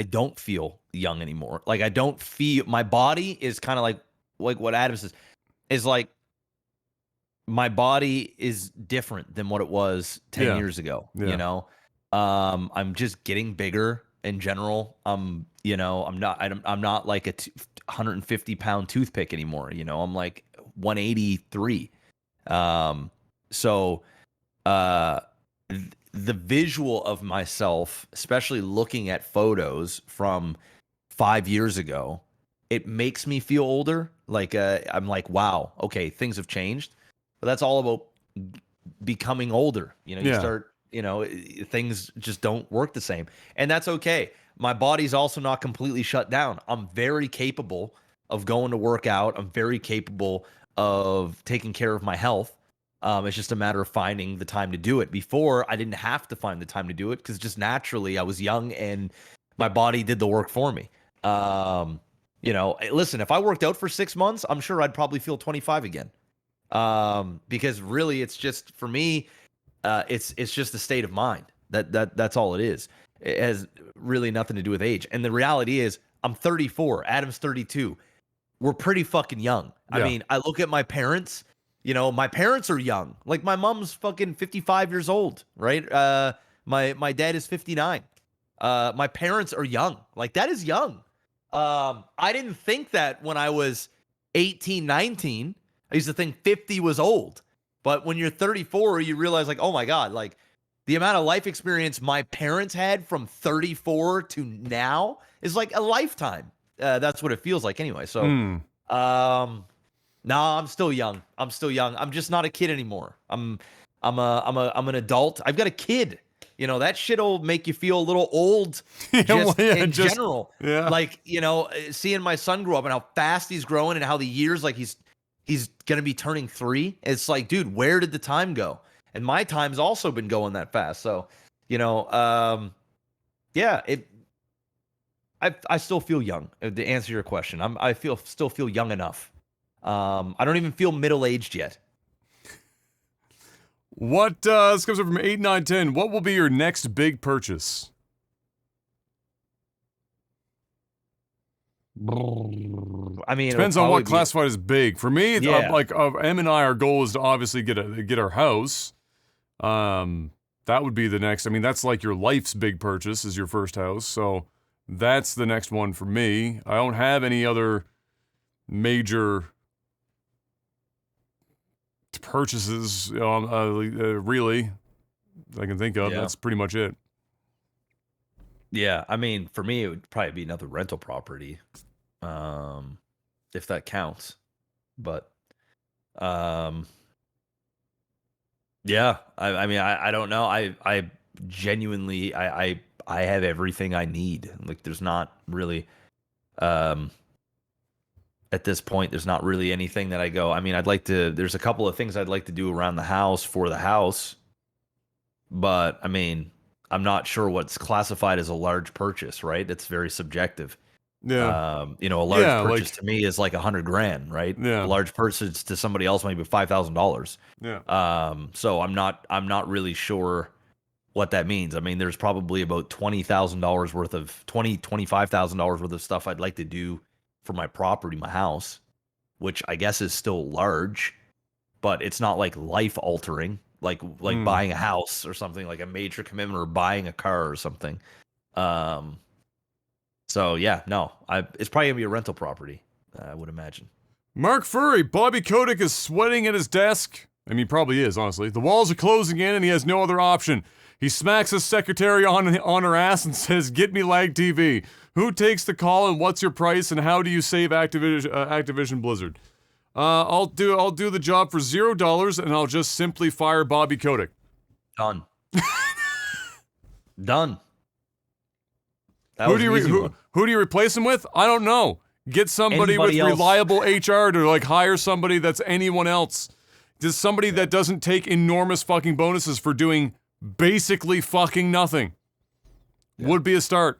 don't feel young anymore. Like, I don't feel, my body is kind of like what Adam says, is like, my body is different than what it was 10 years ago. You know, I'm just getting bigger in general. You know, I'm not like a 150-pound toothpick anymore. You know, I'm like 183. So the visual of myself, especially looking at photos from 5 years ago, it makes me feel older. Like, I'm like, wow, okay, things have changed. But that's all about becoming older. You know, you start, you know, things just don't work the same. And that's okay. My body's also not completely shut down. I'm very capable of going to work out. I'm very capable of taking care of my health. It's just a matter of finding the time to do it. Before, I didn't have to find the time to do it because just naturally I was young and my body did the work for me. You know, listen, if I worked out for 6 months, I'm sure I'd probably feel 25 again. Because really, it's just, for me, it's just a state of mind. That's all it is. It has really nothing to do with age. And the reality is, I'm 34. Adam's 32. We're pretty fucking young. I mean, I look at my parents. You know, my parents are young. Like, my mom's fucking 55 years old, right? My dad is 59. My parents are young. Like, that is young. I didn't think that when I was 18, 19. I used to think 50 was old. But when you're 34, you realize, like, oh my God, like, the amount of life experience my parents had from 34 to now is like a lifetime. That's what it feels like anyway. So, no, I'm still young. I'm just not a kid anymore. I'm an adult. I've got a kid. You know, that shit'll make you feel a little old in general. Yeah. Like, you know, seeing my son grow up and how fast he's growing and how the years, like, he's going to be turning 3. It's like, dude, where did the time go? and my time's also been going that fast. So, yeah, I still feel young. To answer your question, I still feel young enough. I don't even feel middle-aged yet. What, this comes up from 8910. What will be your next big purchase? I mean, depends on what classified as big. For me, it's, Yeah. Em and I, our goal is to obviously get our house. That would be the next. I mean, that's like your life's big purchase is your first house. So that's the next one for me. I don't have any other major purchases, really, I can think of. Yeah. That's pretty much it. Yeah, I mean, for me, it would probably be another rental property, if that counts. But, yeah, I mean, I don't know. I genuinely, I have everything I need. Like, there's not really, at this point, there's not really anything that I go, I mean, there's a couple of things I'd like to do around the house for the house. But, I mean, I'm not sure what's classified as a large purchase, right? It's very subjective. Yeah. A large purchase to me is like $100,000, right? Yeah. A large purchase to somebody else might be $5,000. Yeah. So I'm not really sure what that means. I mean, there's probably about $20,000 worth of $25,000 worth of stuff I'd like to do for my property, my house, which I guess is still large, but it's not like life altering, like buying a house or something, like a major commitment, or buying a car or something. So yeah, no, it's probably gonna be a rental property, I would imagine. Mark Furry, Bobby Koenig is sweating at his desk. I mean, he probably is, honestly. The walls are closing in and he has no other option. He smacks his secretary on her ass and says, "Get me Lag TV. Who takes the call and what's your price and how do you save Activision Blizzard?" I'll do the job for $0 and I'll just simply fire Bobby Kotick. Done. Done. Who do you replace him with? I don't know. Get somebody Anybody with else. reliable HR to like hire somebody that's anyone else. Just somebody that doesn't take enormous fucking bonuses for doing basically fucking nothing. Would be a start.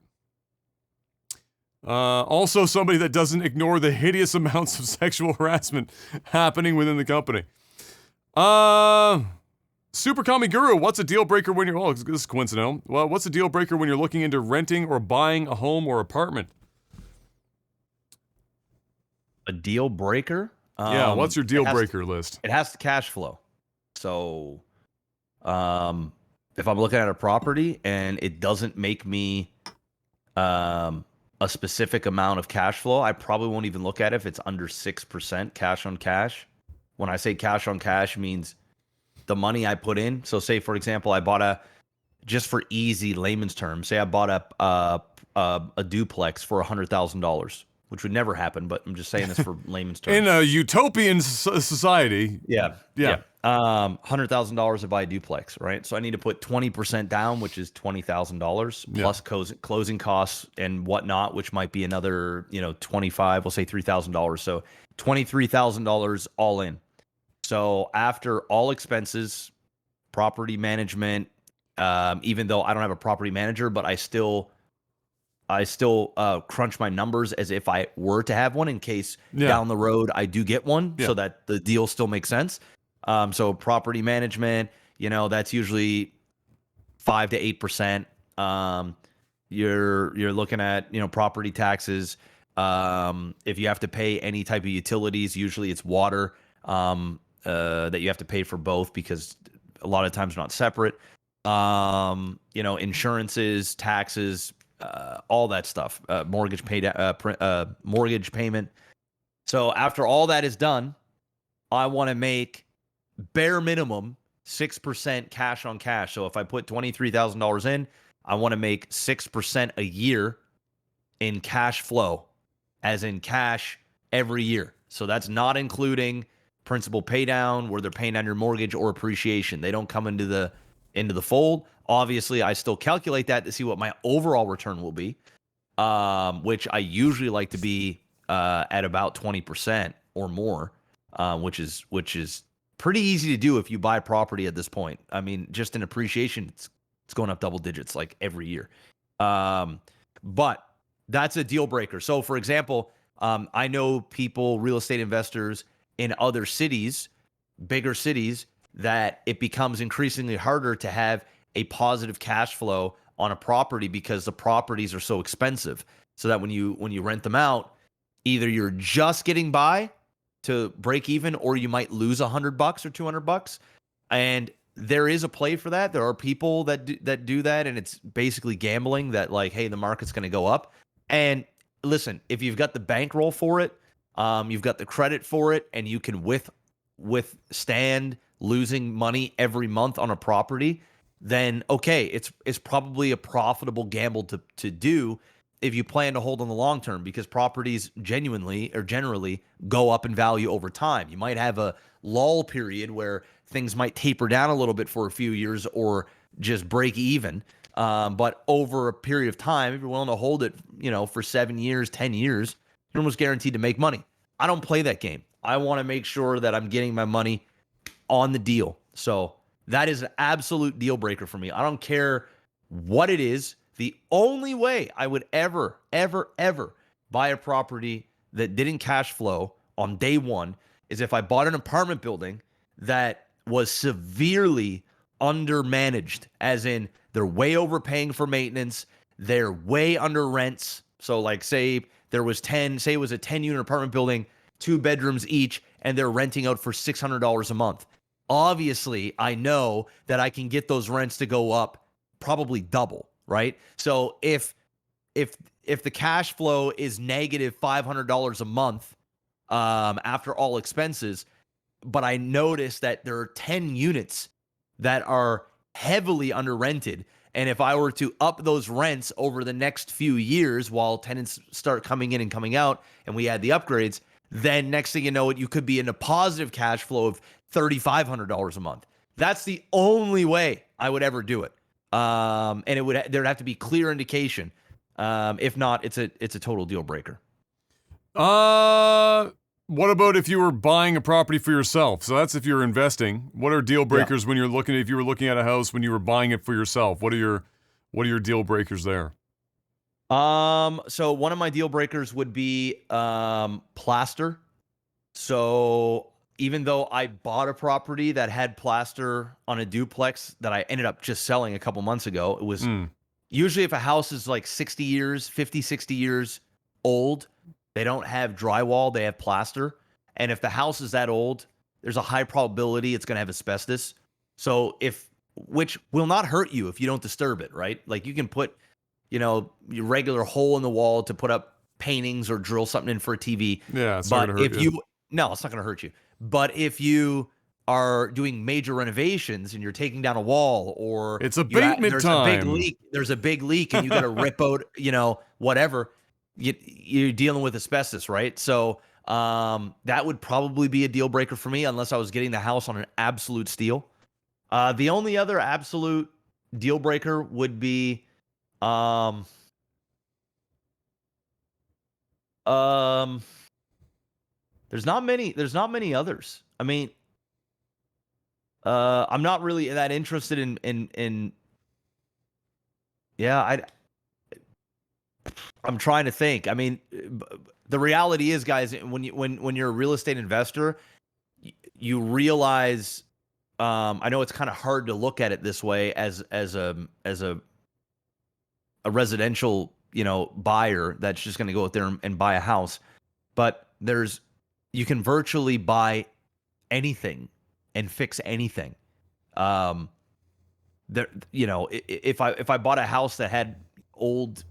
Also somebody that doesn't ignore the hideous amounts of sexual harassment happening within the company. Super Kami Guru, what's a deal breaker when you're, this is coincidental. Well, what's a deal breaker when you're looking into renting or buying a home or apartment? A deal breaker? Yeah, what's your deal breaker list? It has to cash flow. So, if I'm looking at a property and it doesn't make me a specific amount of cash flow, I probably won't even look at it if it's under 6% cash on cash. When I say cash on cash, means the money I put in. So say, for example, I bought just for easy layman's terms, say I bought a duplex for $100,000, which would never happen, but I'm just saying this for layman's terms. In a utopian society. Yeah. $100,000 to buy a duplex, right? So I need to put 20% down, which is $20,000 plus closing costs and whatnot, which might be another, 25, we'll say $3,000. So $23,000 all in. So after all expenses, property management, even though I don't have a property manager, but I still crunch my numbers as if I were to have one in case down the road I do get one, so that the deal still makes sense. So property management, that's usually 5 to 8%. You're looking at, property taxes. If you have to pay any type of utilities, usually it's water, that you have to pay for both because a lot of times they're not separate. Insurances, taxes, all that stuff, mortgage payment. So after all that is done, I want to make bare minimum 6% cash on cash. So if I put $23,000 in, I want to make 6% a year in cash flow, as in cash every year. So that's not including principal pay down, where they're paying down your mortgage, or appreciation. They don't come into the fold. Obviously, I still calculate that to see what my overall return will be, which I usually like to be at about 20% or more, which is pretty easy to do if you buy property at this point. I mean, just in appreciation, it's going up double digits like every year. But that's a deal breaker. So, for example, I know people, real estate investors in other cities, bigger cities, that it becomes increasingly harder to have a positive cash flow on a property because the properties are so expensive. So that when you rent them out, either you're just getting by to break even, or you might lose $100 or $200. And there is a play for that. There are people that do that, and it's basically gambling that, like, hey, the market's going to go up. And listen, if you've got the bankroll for it, you've got the credit for it, and you can withstand losing money every month on a property, then okay, it's probably a profitable gamble to do if you plan to hold on the long term, because properties genuinely or generally go up in value over time. You might have a lull period where things might taper down a little bit for a few years or just break even. But over a period of time, if you're willing to hold it, for 7 years, 10 years, you're almost guaranteed to make money. I don't play that game. I want to make sure that I'm getting my money on the deal. So that is an absolute deal breaker for me. I don't care what it is. The only way I would ever buy a property that didn't cash flow on day one is if I bought an apartment building that was severely undermanaged, as in they're way overpaying for maintenance, they're way under rents. So like say it was a 10-unit apartment building, 2 bedrooms each, and they're renting out for $600 a month. Obviously, I know that I can get those rents to go up probably double. Right. So if the cash flow is negative $500 a month after all expenses, but I notice that there are 10 units that are heavily under rented, and if I were to up those rents over the next few years while tenants start coming in and coming out, and we add the upgrades, then next thing you know, you could be in a positive cash flow of $3,500 a month. That's the only way I would ever do it. And there'd have to be clear indication. If not, it's a total deal breaker. What about if you were buying a property for yourself? So that's if you're investing. What are deal breakers when if you were looking at a house when you were buying it for yourself? What are your deal breakers there? So one of my deal breakers would be plaster. So even though I bought a property that had plaster on a duplex that I ended up just selling a couple months ago, it was usually if a house is like 60 years old, they don't have drywall, they have plaster. And if the house is that old, there's a high probability it's going to have asbestos. So which will not hurt you if you don't disturb it, right? Like you can put, your regular hole in the wall to put up paintings or drill something in for a TV. Yeah, it's not going to hurt you. No, it's not going to hurt you. But if you are doing major renovations and you're taking down a wall, or it's abatement time, there's a big leak and you got to rip out, whatever, you're dealing with asbestos, right? So that would probably be a deal breaker for me unless I was getting the house on an absolute steal. The only other absolute deal breaker would be there's not many others. I mean, I'm not really that interested in I'm trying to think. I mean, the reality is, guys, when you're a real estate investor, you realize, I know it's kind of hard to look at it this way as a residential, buyer that's just going to go out there and buy a house, but you can virtually buy anything and fix anything. If I bought a house that had old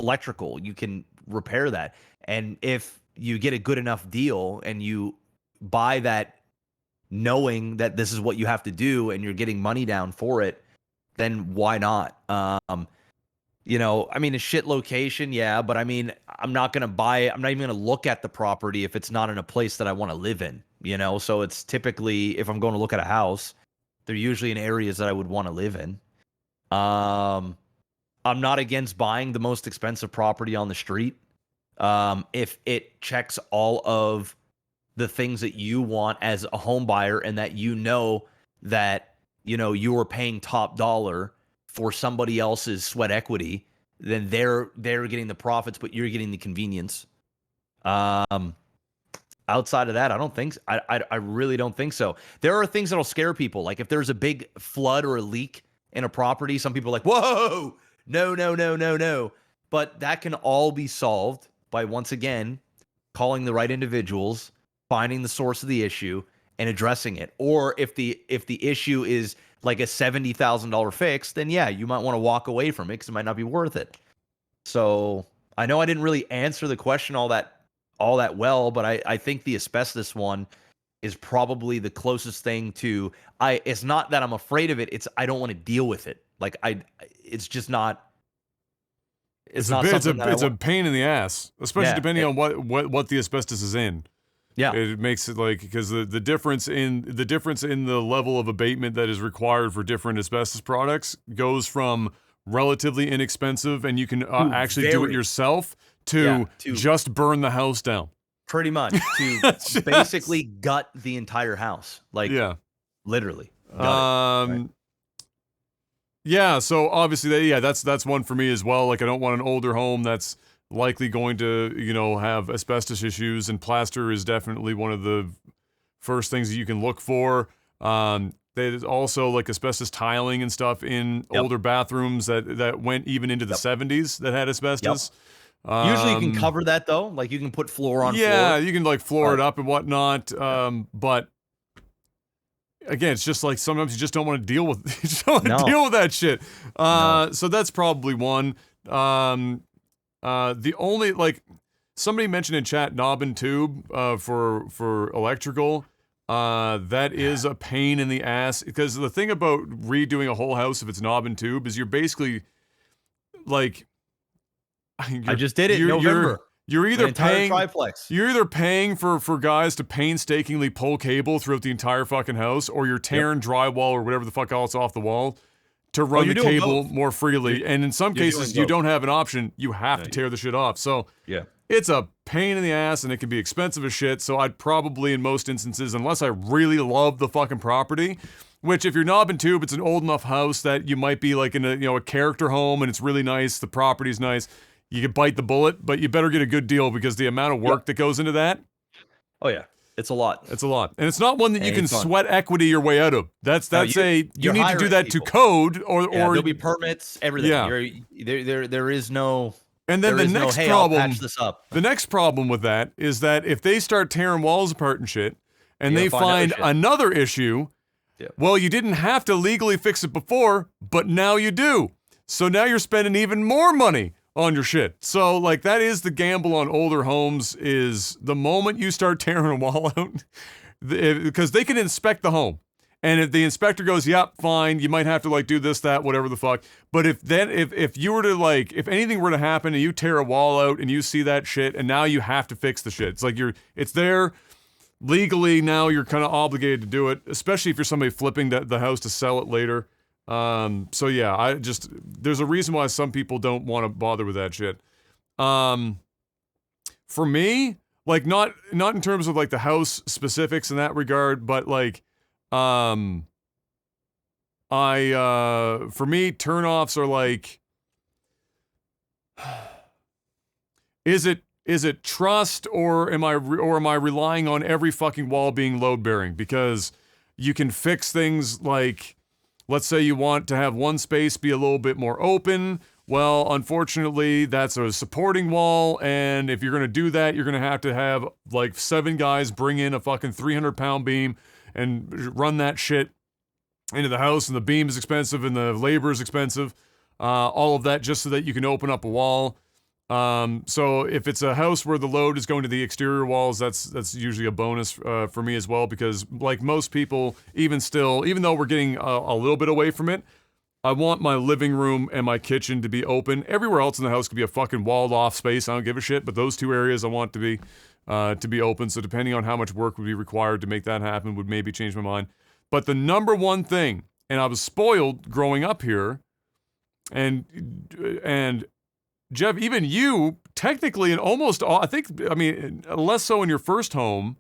electrical, you can repair that. And if you get a good enough deal and you buy that knowing that this is what you have to do and you're getting money down for it, then why not? I mean, a shit location, yeah, but I mean, I'm not going to buy it. I'm not even going to look at the property if it's not in a place that I want to live in, So it's typically, if I'm going to look at a house, they're usually in areas that I would want to live in. I'm not against buying the most expensive property on the street. If it checks all of the things that you want as a home buyer, and that that you are paying top dollar for somebody else's sweat equity, then they're getting the profits, but you're getting the convenience. Outside of that, I don't think I really don't think so. There are things that'll scare people. Like if there's a big flood or a leak in a property, some people are like, whoa, no. But that can all be solved by, once again, calling the right individuals, finding the source of the issue, and addressing it. Or if the issue is like a $70,000 fix, then yeah, you might want to walk away from it because it might not be worth it. So I know I didn't really answer the question all that well, but I think the asbestos one is probably the closest thing to it's not that I'm afraid of it, it's I don't want to deal with it. Like it's just not it's a pain in the ass, especially depending on what the asbestos is in. Yeah. It makes it like, because the difference in the level of abatement that is required for different asbestos products goes from relatively inexpensive and you can actually do it yourself to just burn the house down. Pretty much. To basically gut the entire house. Like, literally. Right. Yeah, so obviously, that's one for me as well. Like, I don't want an older home that's likely going to, have asbestos issues, and plaster is definitely one of the first things that you can look for. There's also like asbestos tiling and stuff in older bathrooms that went even into the 70s that had asbestos. Usually you can cover that though, like you can put floor on floor. Yeah, you can like floor it up and whatnot. But again, it's just like sometimes you just don't want to deal with deal with that shit. So that's probably one. The only, like, somebody mentioned in chat knob and tube for electrical. That is a pain in the ass, because the thing about redoing a whole house if it's knob and tube is you're basically like, I just did it in November. You're either paying triplex. You're either paying for guys to painstakingly pull cable throughout the entire fucking house, or you're tearing drywall or whatever the fuck else off the wall to run the cable more freely. And in some cases, you don't have an option. You have to tear the shit off. So it's a pain in the ass, and it can be expensive as shit. So I'd probably, in most instances, unless I really love the fucking property, which if you're knob and tube, it's an old enough house that you might be like in a character home, and it's really nice. The property's nice. You can bite the bullet, but you better get a good deal, because the amount of work that goes into that. Oh yeah, it's a lot. It's a lot, and it's not one that you can sweat equity your way out of. You need to do that to code, or there'll be permits, everything. Yeah. There is no. And then the next problem. I'll patch this up. The next problem with that is that if they start tearing walls apart and shit, and they find another issue, well, you didn't have to legally fix it before, but now you do. So now you're spending even more money on your shit. So, like, that is the gamble on older homes, is the moment you start tearing a wall out, because they can inspect the home. And if the inspector goes, yep, fine, you might have to, like, do this, that, whatever the fuck. But if you were to, like, if anything were to happen and you tear a wall out and you see that shit, and now you have to fix the shit. It's like it's there legally, now you're kind of obligated to do it, especially if you're somebody flipping the house to sell it later. So yeah, there's a reason why some people don't want to bother with that shit. For me, like, not in terms of like the house specifics in that regard, but like, for me, turnoffs are like, is it trust, or am I relying on every fucking wall being load bearing? Because you can fix things like, let's say you want to have one space be a little bit more open. Well, unfortunately, that's a supporting wall, and if you're going to do that, you're going to have like 7 guys bring in a fucking 300-pound beam and run that shit into the house, and the beam is expensive and the labor is expensive. All of that just so that you can open up a wall. So if it's a house where the load is going to the exterior walls, that's usually a bonus for me as well, because like most people, even though we're getting a little bit away from it, I want my living room and my kitchen to be open. Everywhere else in the house could be a fucking walled off space. I don't give a shit, but those 2 areas I want to be open. So depending on how much work would be required to make that happen would maybe change my mind. But the number one thing, and I was spoiled growing up here, and Jeff, even you, technically, and almost all, I mean, less so in your first home,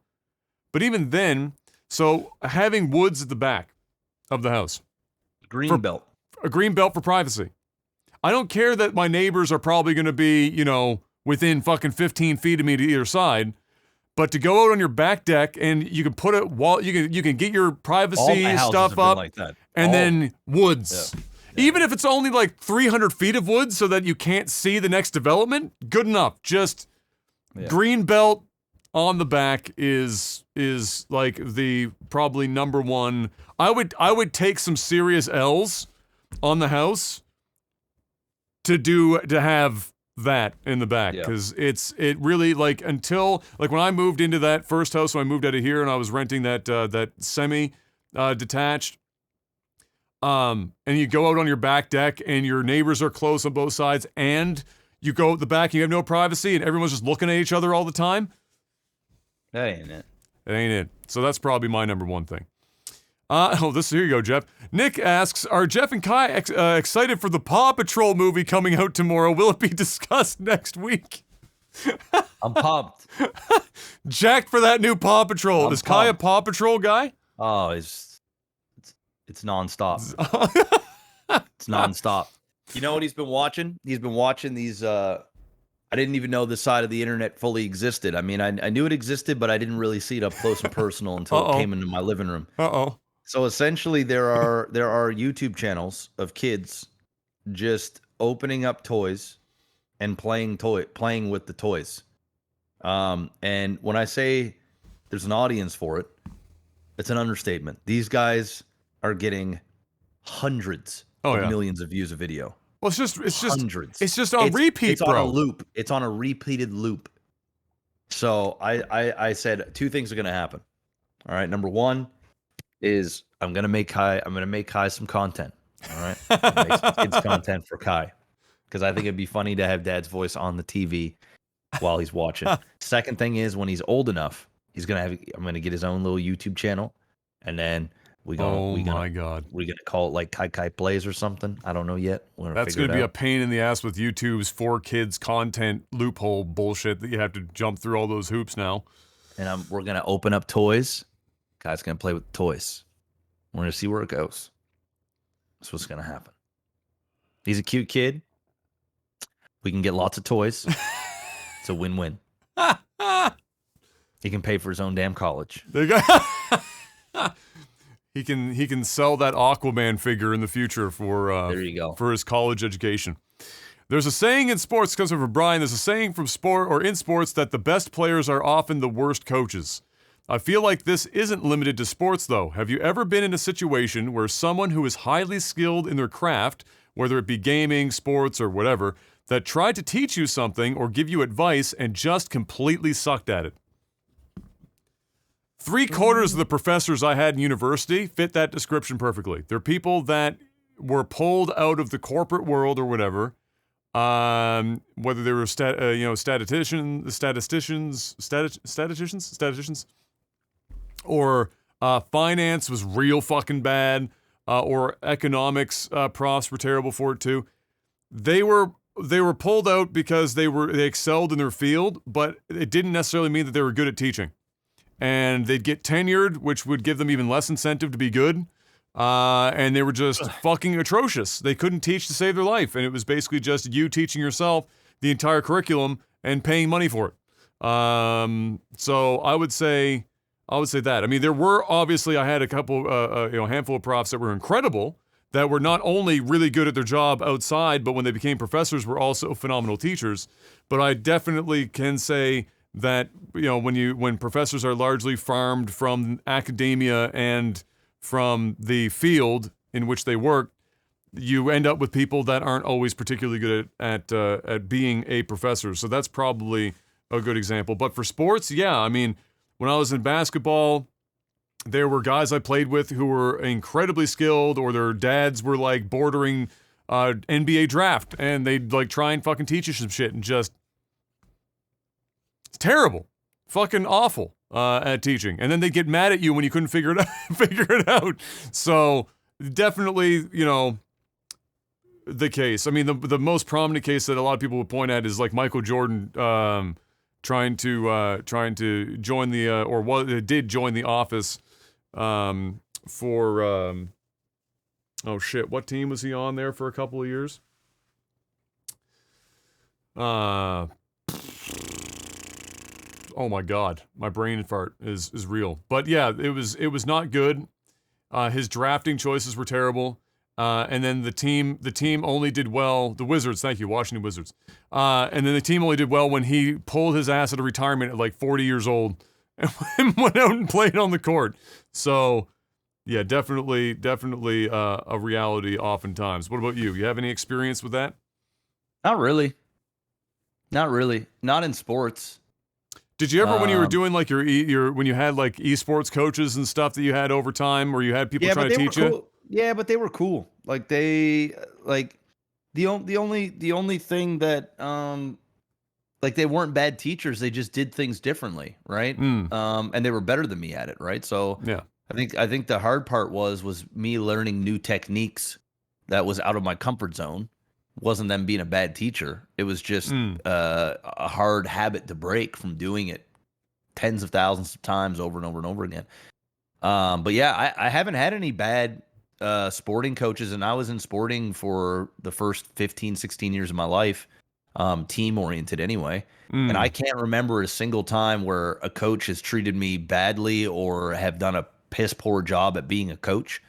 But even then, so having woods at the back of the house, Green belt. a green belt for privacy. I don't care that my neighbors are probably going to be, you know, within fucking 15 feet of me to either side, but to go out on your back deck and you can put it wall, you can get your privacy stuff up, like that. and then woods. Yeah. Even if it's only like 300 feet of woods so that you can't see the next development, good enough. Just green belt on the back is like the probably number one. I would take some serious L's on the house to have that in the back, because it really, like, until, like, when I moved into that first house when I moved out of here and I was renting that semi detached, and you go out on your back deck and your neighbors are close on both sides, and you go out the back and you have no privacy and everyone's just looking at each other all the time. That ain't it. It ain't it. So that's probably my number one thing. Here you go, Jeff. Nick asks, are Jeff and Kai excited for the Paw Patrol movie coming out tomorrow? Will it be discussed next week? I'm pumped. Jacked for that new Paw Patrol. Is Kai a Paw Patrol guy? Oh, it's nonstop. It's nonstop. You know what he's been watching? He's been watching these, I didn't even know this side of the internet fully existed. I mean, I knew it existed, but I didn't really see it up close and personal until it came into my living room. So essentially, there are YouTube channels of kids just opening up toys and playing with the toys. And when I say there's an audience for it, it's an understatement. These guys are getting hundreds of millions of views a video. Well, it's just hundreds. It's just on repeat, it's bro. on a loop. It's on a repeated loop. So I said two things are going to happen. All right. Number one is I'm going to make Kai some content. All right. Make some kids content for Kai, because I think it'd be funny to have Dad's voice on the TV while he's watching. Second thing is, when he's old enough, I'm going to get his own little YouTube channel, and then we're gonna call it like Kai Plays or something. I don't know yet. That's gonna be a pain in the ass with YouTube's 4Kids content loophole bullshit that you have to jump through all those hoops now. And we're gonna open up toys. Kai's gonna play with toys. We're gonna see where it goes. That's what's gonna happen. He's a cute kid. We can get lots of toys. It's a win-win. He can pay for his own damn college. There you go. He can sell that Aquaman figure in the future for there you go. For his college education. There's a saying in sports, comes from Brian. There's a saying from in sports that the best players are often the worst coaches. I feel like this isn't limited to sports, though. Have you ever been in a situation where someone who is highly skilled in their craft, whether it be gaming, sports, or whatever, that tried to teach you something or give you advice and just completely sucked at it? 3/4 of the professors I had in university fit that description perfectly. They're people that were pulled out of the corporate world or whatever, whether they were statisticians, or finance was real fucking bad, or economics profs were terrible for it too. They were pulled out because they excelled in their field, but it didn't necessarily mean that they were good at teaching. And they'd get tenured, which would give them even less incentive to be good. And they were just fucking atrocious. They couldn't teach to save their life. And it was basically just you teaching yourself the entire curriculum and paying money for it. So I would say that. I mean, there were obviously, I had a couple, handful of profs that were incredible, that were not only really good at their job outside, but when they became professors were also phenomenal teachers. But I definitely can say that, when professors are largely farmed from academia and from the field in which they work, you end up with people that aren't always particularly good at being a professor. So that's probably a good example. But for sports, yeah, I mean, when I was in basketball, there were guys I played with who were incredibly skilled, or their dads were like bordering NBA draft, and they'd like try and fucking teach you some shit, and just terrible, fucking awful at teaching, and then they get mad at you when you couldn't figure it out. So definitely, the case. I mean, the most prominent case that a lot of people would point at is like Michael Jordan trying to join the did join the office for oh shit, what team was he on there for a couple of years? Oh my god, my brain fart is real. But yeah, it was not good. His drafting choices were terrible. And then the team only did well. The Wizards, thank you, Washington Wizards. And then the team only did well when he pulled his ass out of retirement at like 40 years old and went out and played on the court. So, yeah, definitely a reality oftentimes. What about you? You have any experience with that? Not really. Not in sports. Did you ever, when you were doing like your when you had like esports coaches and stuff that you had over time, where you had people trying to teach you? Yeah, but they were cool. Like the only thing that like they weren't bad teachers. They just did things differently, right? And they were better than me at it, right? So yeah, I think the hard part was me learning new techniques that was out of my comfort zone. Wasn't them being a bad teacher. It was just a hard habit to break from doing it tens of thousands of times over and over and over again. But yeah, I haven't had any bad sporting coaches, and I was in sporting for the first 15, 16 years of my life, team oriented anyway. And I can't remember a single time where a coach has treated me badly or have done a piss poor job at being a coach.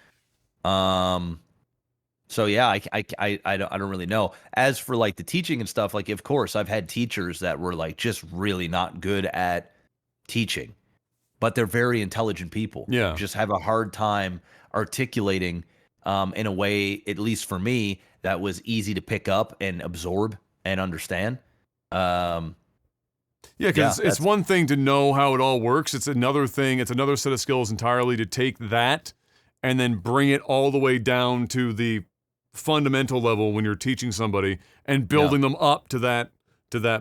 So yeah, I don't really know. As for like the teaching and stuff, like of course I've had teachers that were like just really not good at teaching, but they're very intelligent people. Yeah, just have a hard time articulating in a way, at least for me, that was easy to pick up and absorb and understand. Yeah, because it's one thing to know how it all works. It's another thing. It's another set of skills entirely to take that and then bring it all the way down to the fundamental level when you're teaching somebody and building them up to that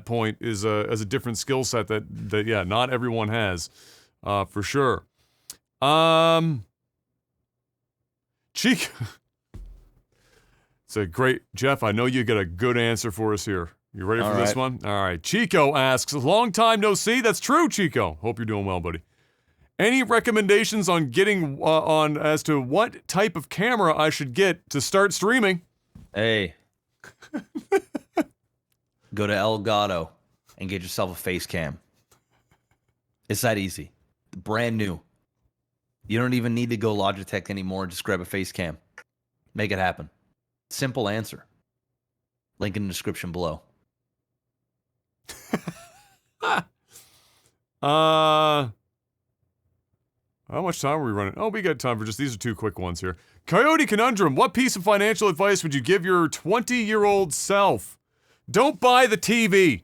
point is a different skill set that yeah, not everyone has, for sure. Chico, it's a great Jeff. I know you got a good answer for us here. You ready for this one? All right. Chico asks, long time no see. That's true, Chico. Hope you're doing well, buddy. Any recommendations on getting on as to what type of camera I should get to start streaming? Hey, go to Elgato and get yourself a face cam. It's that easy. Brand new. You don't even need to go Logitech anymore. Just grab a face cam. Make it happen. Simple answer. Link in the description below. How much time are we running? Oh, we got time for these are two quick ones here. Coyote Conundrum, what piece of financial advice would you give your 20-year-old self? Don't buy the TV.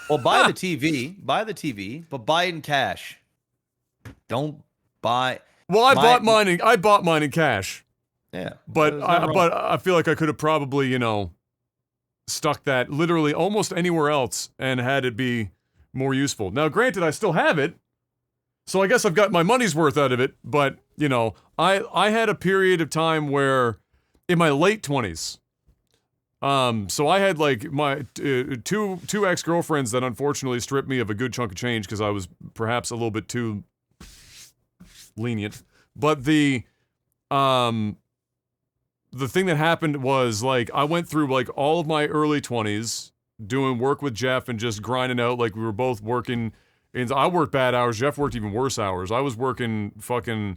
Well, buy the TV, but buy it in cash. Don't buy. Well, I bought mine in cash. Yeah. But I feel like I could have probably, stuck that literally almost anywhere else and had it be more useful. Now, granted, I still have it. So I guess I've got my money's worth out of it, but, I had a period of time where, in my late 20s, so I had, like, my two ex-girlfriends that unfortunately stripped me of a good chunk of change because I was perhaps a little bit too lenient. But the thing that happened was, like, I went through, like, all of my early 20s doing work with Jeff and just grinding out, like, we were both working. And I worked bad hours. Jeff worked even worse hours. I was working fucking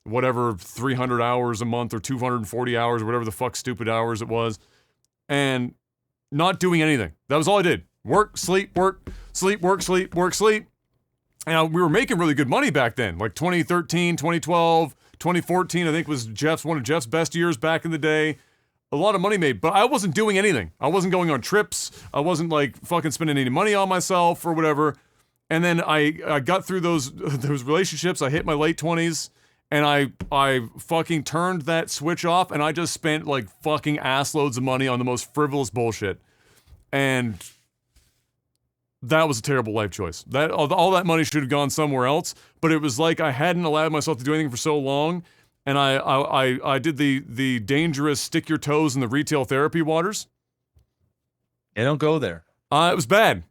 whatever 300 hours a month or 240 hours or whatever the fuck stupid hours it was, and not doing anything. That was all I did. Work, sleep, work, sleep, work, sleep, work, sleep. And we were making really good money back then. Like 2013, 2012, 2014, I think was one of Jeff's best years back in the day. A lot of money made, but I wasn't doing anything. I wasn't going on trips. I wasn't like fucking spending any money on myself or whatever. And then I got through those relationships. I hit my late 20s, and I fucking turned that switch off, and I just spent like fucking ass loads of money on the most frivolous bullshit. And that was a terrible life choice. That all that money should have gone somewhere else, but it was like I hadn't allowed myself to do anything for so long, and I did the dangerous stick your toes in the retail therapy waters. Yeah, don't go there. It was bad.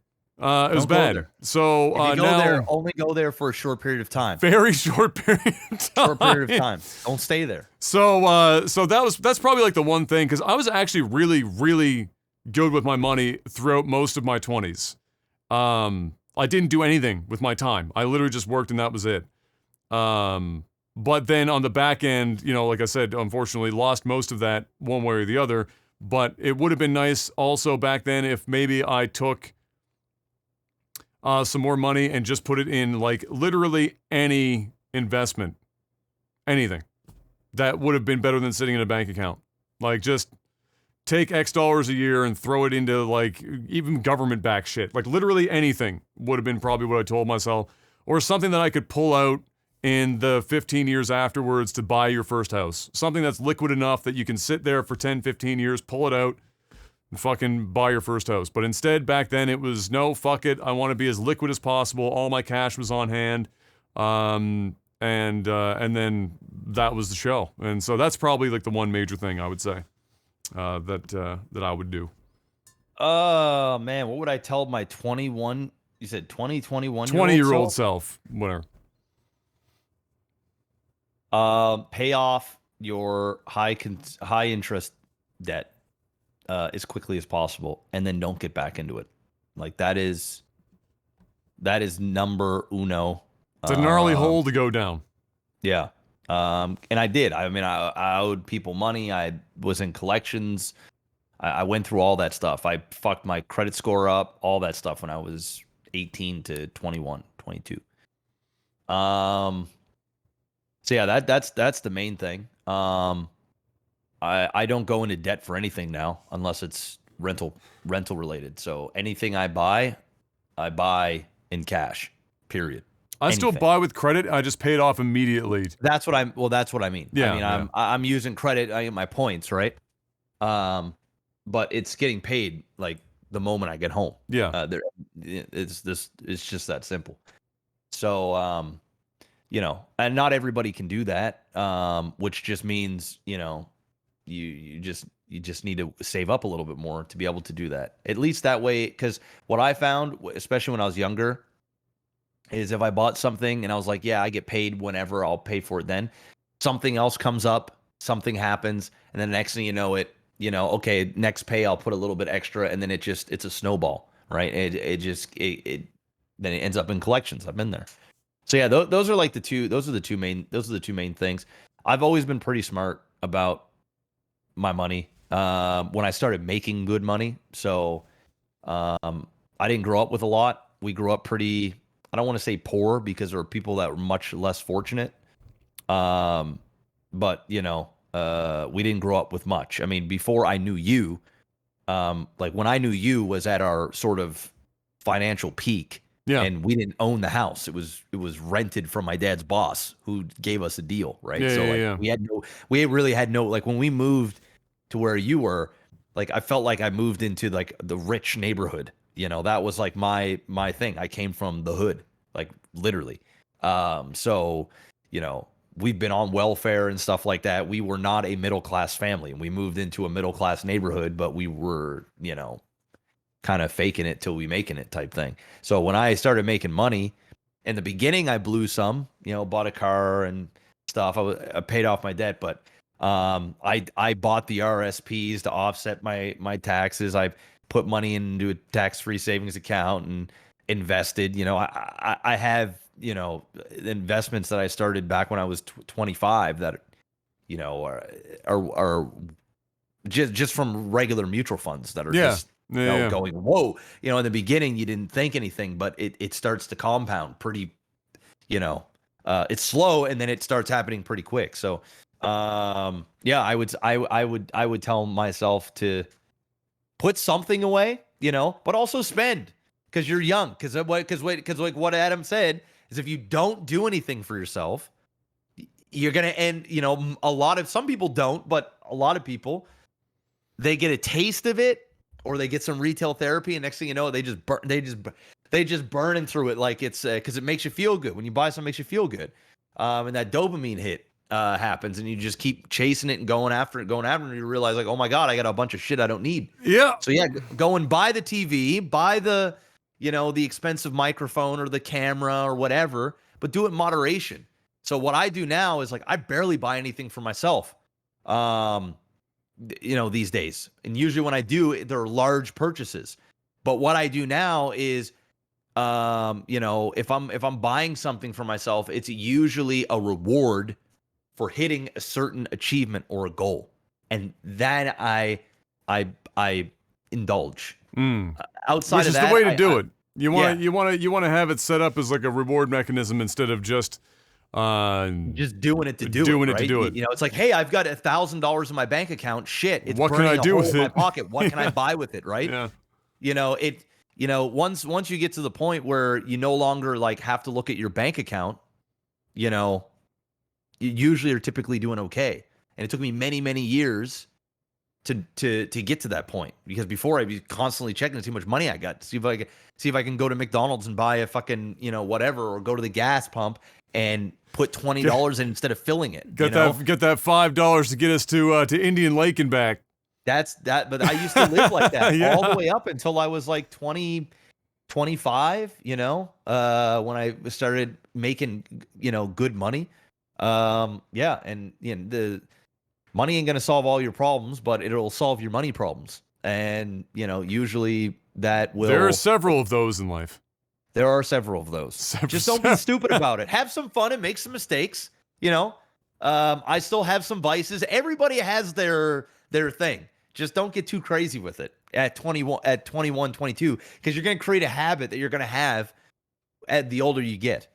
It was Don't go bad. there. So If you go now, there, only go there for a short period of time. very short period of time. Short period of time. Don't stay there. So that's probably like the one thing, because I was actually really, really good with my money throughout most of my 20s. I didn't do anything with my time. I literally just worked and that was it. But then on the back end, you know, like I said, unfortunately lost most of that one way or the other. But it would have been nice also back then if maybe I took some more money and just put it in like literally any investment. Anything. That would have been better than sitting in a bank account. Like, just take X dollars a year and throw it into, like, even government-backed shit. Like, literally anything would have been probably what I told myself. Or something that I could pull out in the 15 years afterwards to buy your first house. Something that's liquid enough that you can sit there for 10, 15 years, pull it out, and fucking buy your first house. But instead, back then, it was, no, fuck it, I want to be as liquid as possible. All my cash was on hand. And then that was the show. And so that's probably like the one major thing I would say that I would do. Oh man, what would I tell my 21? You said 21 20-year-old self, whatever. Pay off your high interest debt as quickly as possible, and then don't get back into it. Like that is number uno. It's a gnarly hole to go down. Yeah. And I did. I mean, I owed people money. I was in collections. I went through all that stuff. I fucked my credit score up, all that stuff when I was 18 to 21, 22. So yeah, that's the main thing. I don't go into debt for anything now unless it's rental related. So anything I buy in cash. Period. I still buy with credit. I just pay it off immediately. That's what I mean. Yeah, I mean, I'm using credit. I get my points, right? But it's getting paid like the moment I get home. Yeah. It's just that simple. So, you know, and not everybody can do that. Which just means, you know, you just need to save up a little bit more to be able to do that. At least that way, because what I found, especially when I was younger, is if I bought something and I was like, yeah, I get paid whenever, I'll pay for it then. Something else comes up, something happens, and then the next thing you know, okay, next pay I'll put a little bit extra, and then it's a snowball, right? Then it ends up in collections. I've been there. So yeah, those are the two main things. I've always been pretty smart about my money. When I started making good money, so I didn't grow up with a lot. We grew up pretty, I don't want to say poor because there are people that were much less fortunate. But you know, we didn't grow up with much. I mean, before I knew you, like when I knew you was at our sort of financial peak, and we didn't own the house. It was rented from my dad's boss who gave us a deal, right? We really had no, like when we moved to where you were, like I felt like I moved into like the rich neighborhood. You know, that was like my thing. I came from the hood, like literally. So, you know, we've been on welfare and stuff like that. We were not a middle-class family, and we moved into a middle-class neighborhood, but we were, you know, kind of faking it till we making it type thing. So when I started making money, in the beginning, I blew some, you know, bought a car and stuff. I paid off my debt, but I bought the RSPs to offset my taxes. I put money into a tax-free savings account and invested. You know, I have, you know, investments that I started back when I was 25 that, you know, are just from regular mutual funds that are just going, whoa. You know, in the beginning, you didn't think anything, but it starts to compound pretty, you know, it's slow and then it starts happening pretty quick. So, yeah, I would tell myself to put something away, you know, but also spend because you're young. Because like what Adam said is, if you don't do anything for yourself, you're gonna end. You know, some people don't, but a lot of people, they get a taste of it, or they get some retail therapy, and next thing you know, they just burning through it like it's because it makes you feel good. When you buy something, it makes you feel good, and that dopamine hit happens, and you just keep chasing it and going after it, and you realize like, oh my god, I got a bunch of shit I don't need. Yeah. So yeah, go and buy the TV, buy the the expensive microphone or the camera or whatever, but do it in moderation. So what I do now is like I barely buy anything for myself. These days. And usually when I do, they're large purchases. But what I do now is if I'm buying something for myself, it's usually a reward for hitting a certain achievement or a goal. And then I indulge. Outside Which of that, is the way to do it. You want to have it set up as like a reward mechanism instead of just doing it to do it. It's like, hey, I've got $1,000 in my bank account. Shit, it's what can I do with in it? My pocket. What can I buy with it? Right? Yeah. Once you get to the point where you no longer like have to look at your bank account, you usually are typically doing okay. And it took me many, many years to get to that point, because before I'd be constantly checking to see how much money I got, to see if I can go to McDonald's and buy a fucking whatever, or go to the gas pump and put $20 in instead of filling it. Get that $5 to get us to Indian Lake and back. That's that. But I used to live like that all the way up until I was like 20, 25. When I started making good money. And the money ain't gonna solve all your problems, but it'll solve your money problems. And usually that will. There are several of those in life. There are several of those. Just don't be stupid about it. Have some fun and make some mistakes. I still have some vices. Everybody has their thing. Just don't get too crazy with it at 21, 22, because you're going to create a habit that you're going to have at the older you get.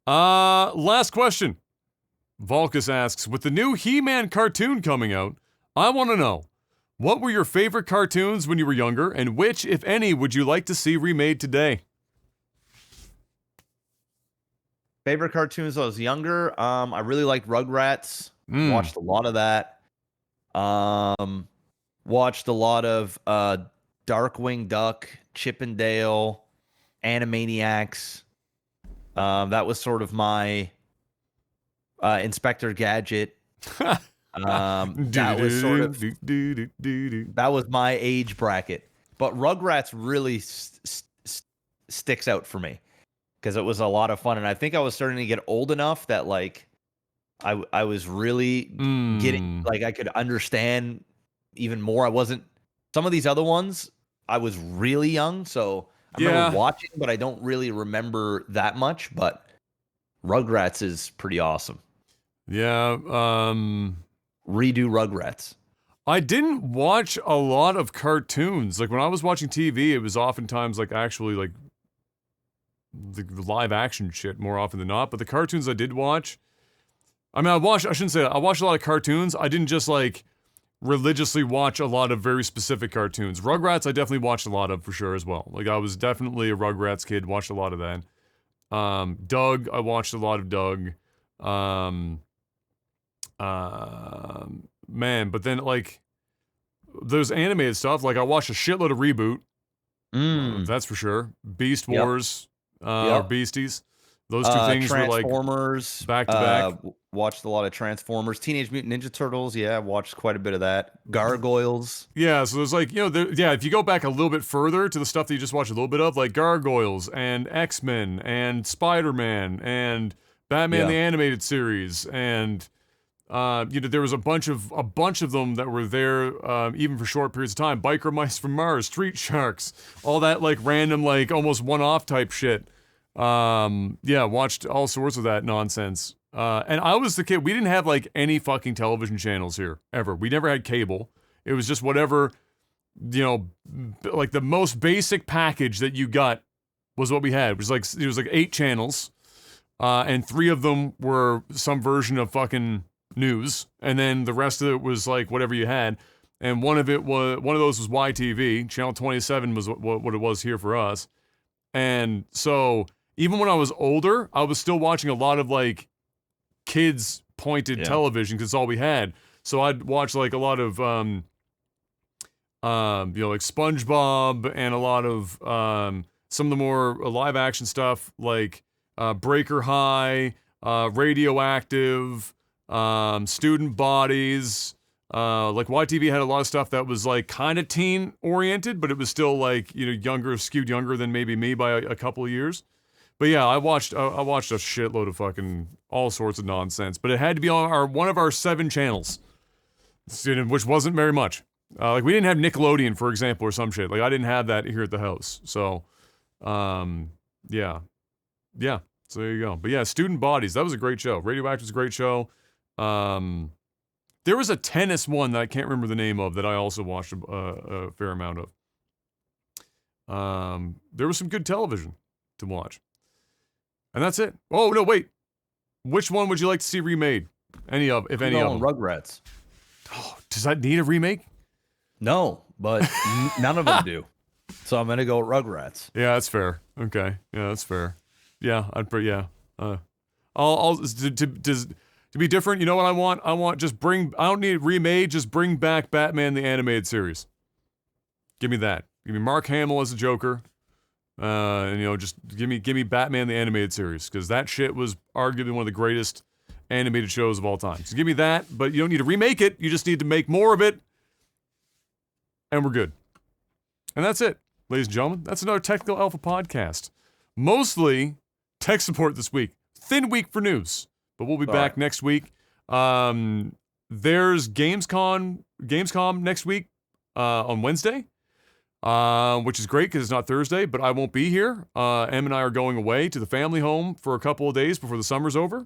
Last question. Volkus asks, with the new He-Man cartoon coming out, I want to know, what were your favorite cartoons when you were younger, and which, if any, would you like to see remade today? Favorite cartoons when I was younger? I really liked Rugrats. Watched a lot of that. Watched a lot of Darkwing Duck, Chip and Dale, Animaniacs. That was sort of my Inspector Gadget. That was sort of that was my age bracket. But Rugrats really sticks out for me because it was a lot of fun, and I think I was starting to get old enough that like I was really getting, like, I could understand even more. I wasn't, some of these other ones I was really young, so I remember watching, but I don't really remember that much. But Rugrats is pretty awesome. Yeah. Redo Rugrats. I didn't watch a lot of cartoons. Like when I was watching TV, it was oftentimes like actually like the live action shit more often than not. But the cartoons I did watch, I mean, I shouldn't say that. I watched a lot of cartoons. I didn't just like religiously watch a lot of very specific cartoons. Rugrats I definitely watched a lot of for sure as well. Like I was definitely a Rugrats kid, watched a lot of that. Doug, I watched a lot of Doug. Man, but then like those animated stuff, like I watched a shitload of Reboot. That's for sure. Beast Wars, or Beasties. Those two things were like Transformers, back to back. Watched a lot of Transformers, Teenage Mutant Ninja Turtles. Yeah, watched quite a bit of that. Gargoyles. Yeah, so there's like, if you go back a little bit further to the stuff that you just watched a little bit of, like Gargoyles and X-Men and Spider-Man and Batman the Animated Series, and there was a bunch of them that were there even for short periods of time. Biker Mice from Mars, Street Sharks, all that like random like almost one-off type shit. Watched all sorts of that nonsense. And I was the kid, we didn't have like any fucking television channels here, ever. We never had cable. It was just whatever, like the most basic package that you got was what we had. It was like 8 channels, and 3 of them were some version of fucking news, and then the rest of it was like whatever you had. And one of those was YTV. Channel 27 was what it was here for us. And so even when I was older, I was still watching a lot of like kids pointed television because it's all we had. So I'd watch like a lot of like SpongeBob, and a lot of some of the more live action stuff like Breaker High, Radioactive, Student Bodies, Like YTV had a lot of stuff that was like kind of teen oriented, but it was still like, you know, skewed younger than maybe me by a couple of years. But yeah, I watched a shitload of fucking all sorts of nonsense, but it had to be on one of our 7 channels, which wasn't very much. Like we didn't have Nickelodeon, for example, or some shit. Like I didn't have that here at the house. So, yeah. So there you go. But yeah, Student Bodies, that was a great show. Radioactive was a great show. There was a tennis one that I can't remember the name of that I also watched a fair amount of. There was some good television to watch. And that's it. Oh, no, wait. Which one would you like to see remade? Any of, if any of them? Rugrats. Oh, does that need a remake? No, but none of them do. So I'm gonna go with Rugrats. Yeah, that's fair. Okay, yeah, that's fair. Yeah, I'll to be different. You know what I want? I want I don't need it remade. Just bring back Batman the animated series. Give me that. Give me Mark Hamill as a Joker. And you know, just give me Batman the animated series, because that shit was arguably one of the greatest animated shows of all time. So give me that, but you don't need to remake it. You just need to make more of it, and we're good. And that's it, ladies and gentlemen. That's another Technical Alpha podcast. Mostly tech support this week. Thin week for news, but we'll be back next week. There's Gamescom next week on Wednesday. Which is great because it's not Thursday, but I won't be here. Em and I are going away to the family home for a couple of days before the summer's over.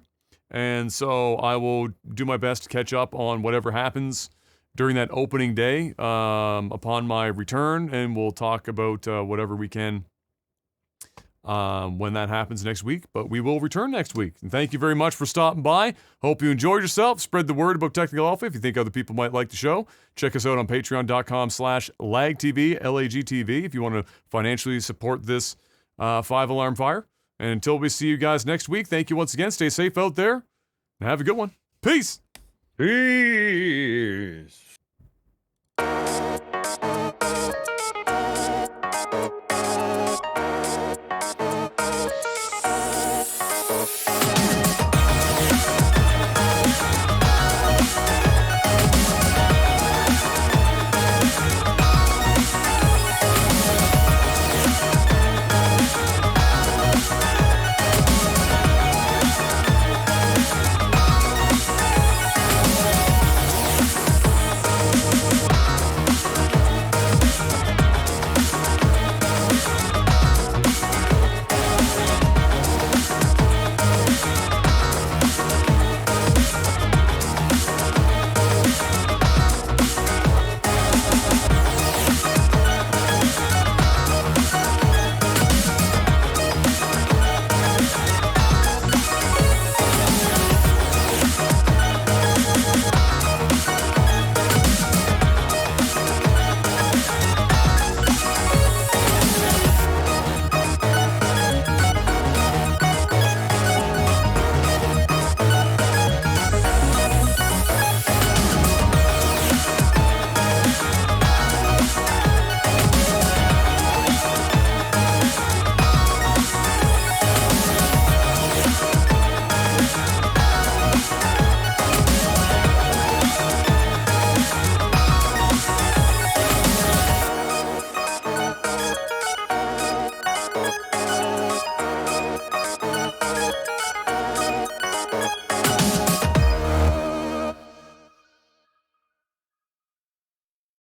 And so I will do my best to catch up on whatever happens during that opening day upon my return, and we'll talk about whatever we can when that happens next week. But we will return next week. And thank you very much for stopping by. Hope you enjoyed yourself. Spread the word about Technical Alpha if you think other people might like the show. Check us out on patreon.com/lagtv, LAGTV, if you want to financially support this 5-alarm fire. And until we see you guys next week, thank you once again. Stay safe out there and have a good one. Peace. Peace.